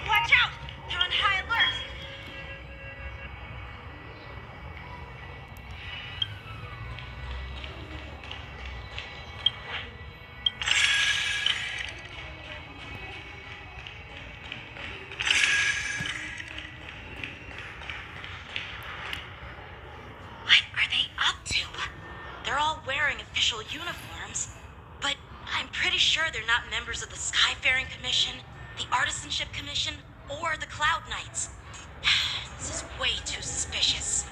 [SPEAKER 2] Watch out! They're on high alert! What are they up to? They're all wearing official uniforms, but I'm pretty sure they're not members of the Skyfaring Commission, the Artisanship Commission, or the Cloud Knights. This is way too suspicious.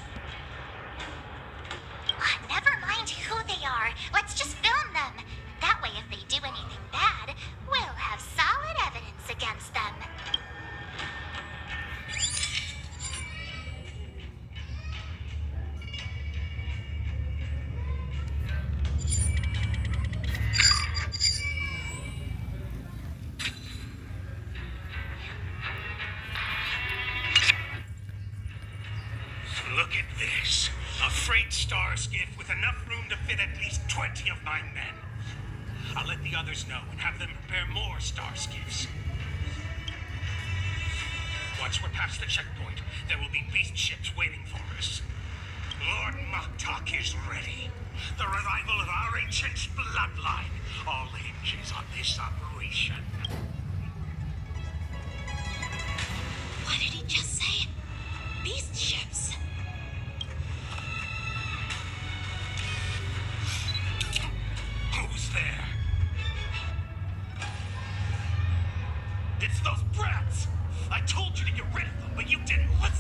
[SPEAKER 1] Never mind who they are. Let's just film them. That way, if they do anything bad, we'll have solid evidence against them.
[SPEAKER 9] Look at this. A freight star skiff with enough room to fit at least 20 of my men. I'll let the others know and have them prepare more star skiffs. Once we're past the checkpoint, there will be beast ships waiting for us. Lord Moktok is ready. The revival of our ancient bloodline all hinges on this operation.
[SPEAKER 2] What did he just say? Beast ships.
[SPEAKER 9] Who's there? It's those brats! I told you to get rid of them, but you didn't listen!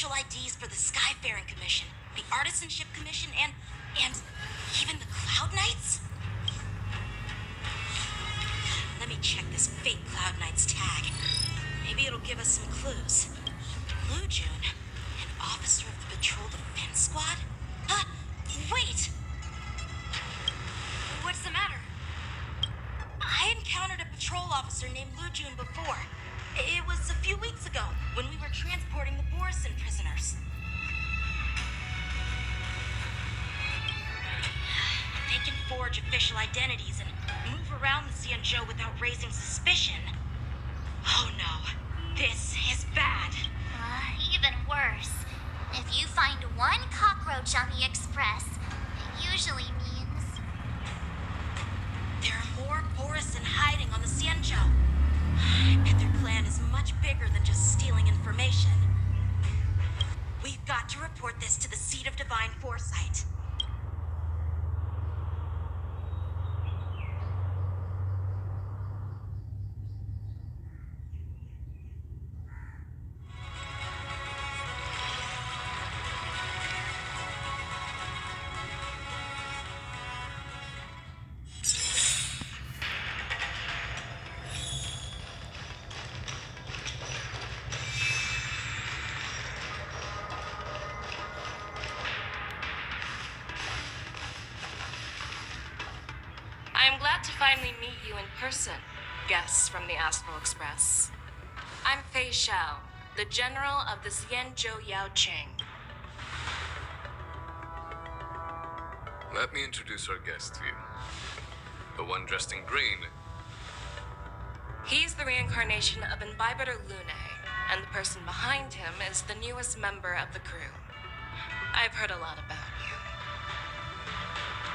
[SPEAKER 2] official IDs for the Skyfaring Commission, the Artisanship Commission, and even the Cloud Knights? Let me check this fake Cloud Knight's tag. Maybe it'll give us some clues. Blue June, an officer of the Patrol Defense Squad? Wait! What's the matter? I encountered a patrol officer named Blue June before. It was a few weeks ago when we were transporting the Borison prisoners. They can forge official identities and move around the Xianzhou without raising suspicion. Oh no, this is bad.
[SPEAKER 1] Even worse. If you find one cockroach on the express, it usually means
[SPEAKER 2] there are more Borison hiding on the Xianzhou. I bet their plan is much bigger than just stealing information. We've got to report this to the Seat of Divine Foresight.
[SPEAKER 6] I am glad to finally meet you in person, guests from the Astral Express. I'm Fei Xiao, the General of the Xianzhou Yaocheng.
[SPEAKER 10] Let me introduce our guest to you. The one dressed in green.
[SPEAKER 6] He's the reincarnation of Imbibitor Lune, and the person behind him is the newest member of the crew. I've heard a lot about you.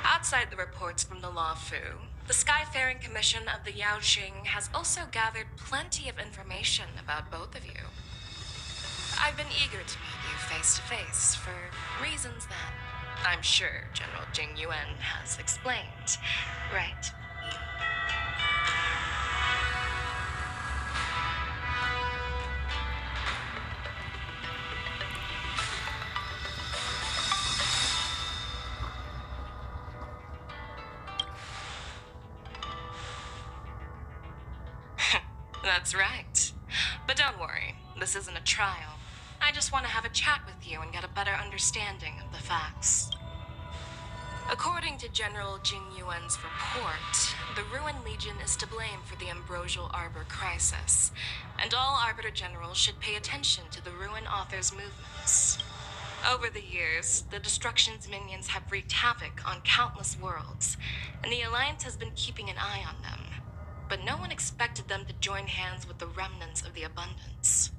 [SPEAKER 6] Outside the reports from the Law Fu, the Skyfaring Commission of the Yaoqing has also gathered plenty of information about both of you. I've been eager to meet you face to face for reasons that I'm sure General Jing Yuan has explained, right? That's right. But don't worry, this isn't a trial. I just want to have a chat with you and get a better understanding of the facts. According to General Jing Yuan's report, the Ruin Legion is to blame for the Ambrosial Arbor crisis, and all Arbiter Generals should pay attention to the Ruin Author's movements. Over the years, the Destruction's minions have wreaked havoc on countless worlds, and the Alliance has been keeping an eye on them. But no one expected them to join hands with the remnants of the Abundance.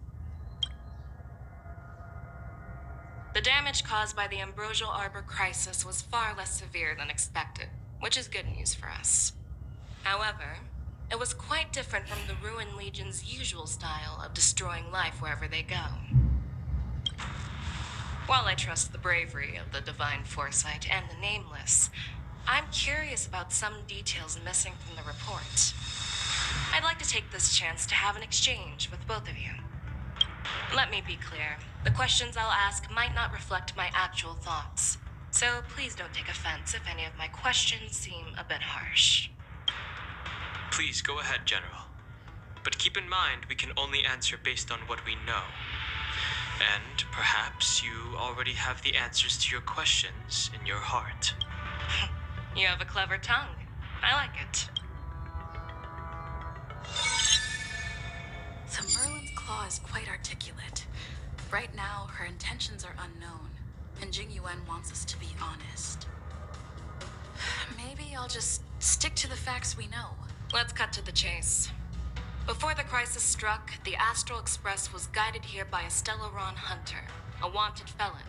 [SPEAKER 6] The damage caused by the Ambrosial Arbor crisis was far less severe than expected, which is good news for us. However, it was quite different from the Ruin Legion's usual style of destroying life wherever they go. While I trust the bravery of the Divine Foresight and the Nameless, I'm curious about some details missing from the report. I'd like to take this chance to have an exchange with both of you. Let me be clear, the questions I'll ask might not reflect my actual thoughts, so please don't take offense if any of my questions seem a bit harsh.
[SPEAKER 3] Please go ahead, General. But keep in mind we can only answer based on what we know. And perhaps you already have the answers to your questions in your heart.
[SPEAKER 6] You have a clever tongue. I like it.
[SPEAKER 12] So Merlin's claw is quite articulate. Right now, her intentions are unknown, and Jing Yuan wants us to be honest. Maybe I'll just stick to the facts we know.
[SPEAKER 6] Let's cut to the chase. Before the crisis struck, the Astral Express was guided here by a Stellaron hunter, a wanted felon,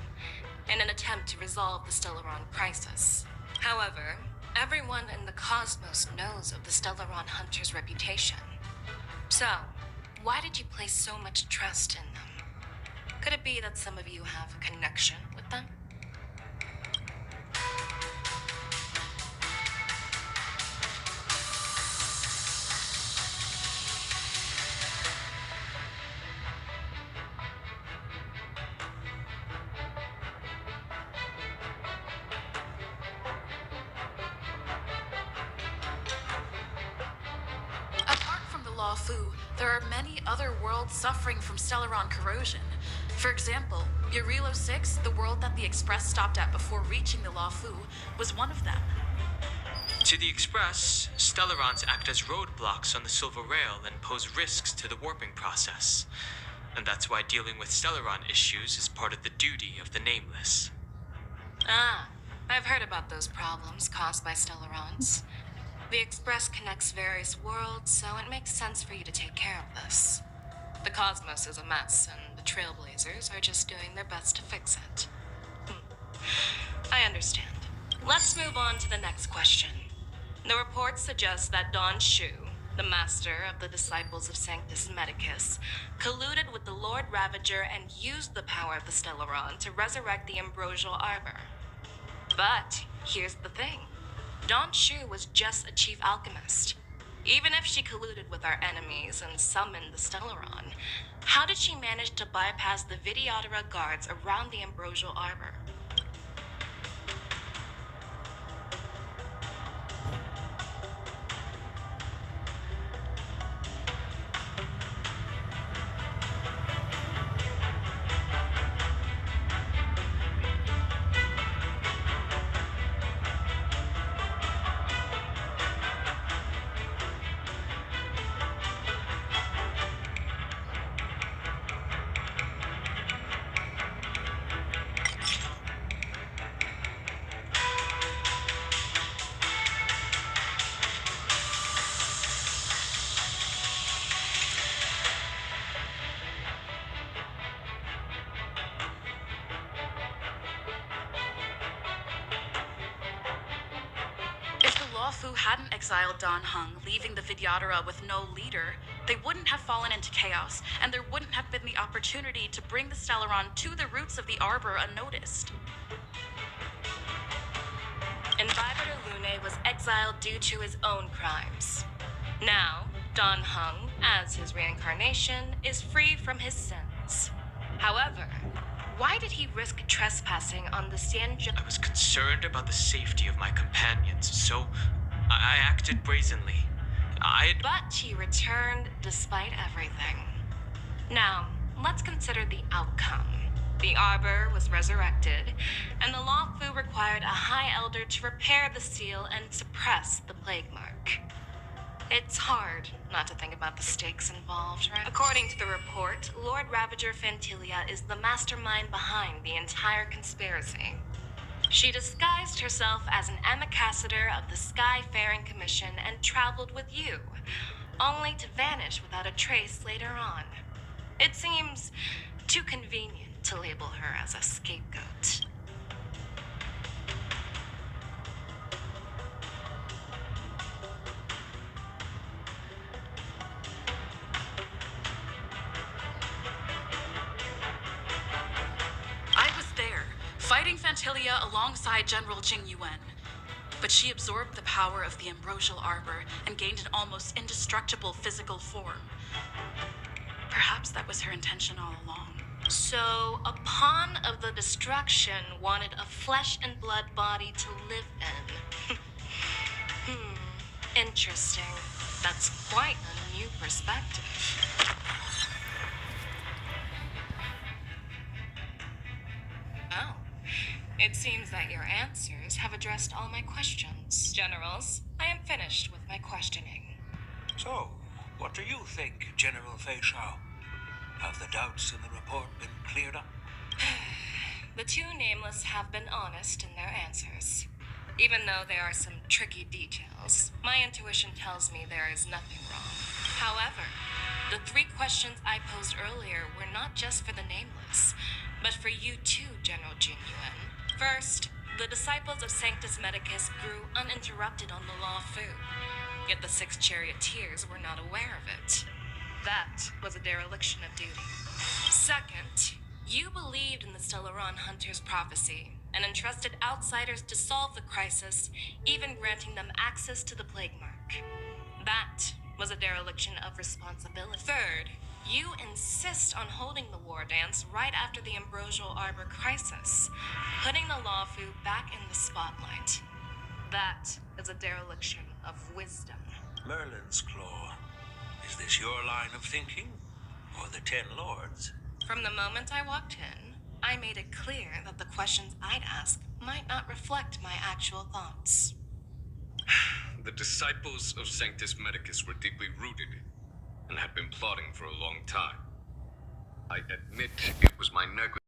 [SPEAKER 6] in an attempt to resolve the Stellaron crisis. However, everyone in the cosmos knows of the Stellaron hunter's reputation. So, why did you place so much trust in them? Could it be that some of you have a connection with them?
[SPEAKER 12] Fu, there are many other worlds suffering from Stellaron corrosion. For example, Eurilo 6, the world that the Express stopped at before reaching the Fu, was one of them.
[SPEAKER 3] To the Express, Stellarons act as roadblocks on the Silver Rail and pose risks to the warping process. And that's why dealing with Stellaron issues is part of the duty of the Nameless.
[SPEAKER 6] Ah, I've heard about those problems caused by Stellarons. The Express connects various worlds, so it makes sense for you to take care of this. The cosmos is a mess, and the Trailblazers are just doing their best to fix it. I understand. Let's move on to the next question. The report suggests that Don Shu, the master of the disciples of Sanctus Medicus, colluded with the Lord Ravager and used the power of the Stellaron to resurrect the Ambrosial Arbor. But here's the thing. Don Shu was just a chief alchemist. Even if she colluded with our enemies and summoned the Stellaron, how did she manage to bypass the Vidyadhara guards around the Ambrosial Arbor?
[SPEAKER 12] Fu hadn't exiled Don Hung, leaving the Vidyadhara with no leader, they wouldn't have fallen into chaos, and there wouldn't have been the opportunity to bring the Stellaron to the roots of the Arbor unnoticed. Invibrator Lune was exiled due to his own crimes. Now, Don Hung, as his reincarnation, is free from his sins. However, why did he risk trespassing on the Xianzhen?
[SPEAKER 3] I was concerned about the safety of my companions, so I acted brazenly.
[SPEAKER 6] But he returned despite everything. Now, let's consider the outcome. The Arbor was resurrected, and the Fu required a High Elder to repair the seal and suppress the plague mark. It's hard not to think about the stakes involved, right? According to the report, Lord Ravager Fantilia is the mastermind behind the entire conspiracy. She disguised herself as an ambassador of the Skyfaring Commission and traveled with you, only to vanish without a trace later on. It seems too convenient to label her as a scapegoat.
[SPEAKER 12] Fighting Fantilia alongside General Jing Yuan. But she absorbed the power of the Ambrosial Arbor and gained an almost indestructible physical form. Perhaps that was her intention all along.
[SPEAKER 6] So, a pawn of the destruction wanted a flesh and blood body to live in. Interesting. That's quite a new perspective. Oh. It seems that your answers have addressed all my questions. Generals, I am finished with my questioning.
[SPEAKER 9] So, what do you think, General Fei Shao? Have the doubts in the report been cleared up?
[SPEAKER 6] The two Nameless have been honest in their answers. Even though there are some tricky details, my intuition tells me there is nothing wrong. However, the 3 questions I posed earlier were not just for the Nameless, but for you too, General Jing Yuan. First, the disciples of Sanctus Medicus grew uninterrupted on the Fu, yet the 6 charioteers were not aware of it. That was a dereliction of duty. Second, you believed in the Stellaron Hunter's prophecy and entrusted outsiders to solve the crisis, even granting them access to the plague mark. That was a dereliction of responsibility. Third, you insist on holding the war dance right after the Ambrosial Arbor crisis, putting the Fu back in the spotlight. That is a dereliction of wisdom.
[SPEAKER 9] Merlin's Claw. Is this your line of thinking, or the Ten Lords?
[SPEAKER 6] From the moment I walked in, I made it clear that the questions I'd ask might not reflect my actual thoughts.
[SPEAKER 10] The disciples of Sanctus Medicus were deeply rooted and had been plotting for a long time. I admit it was my negligence.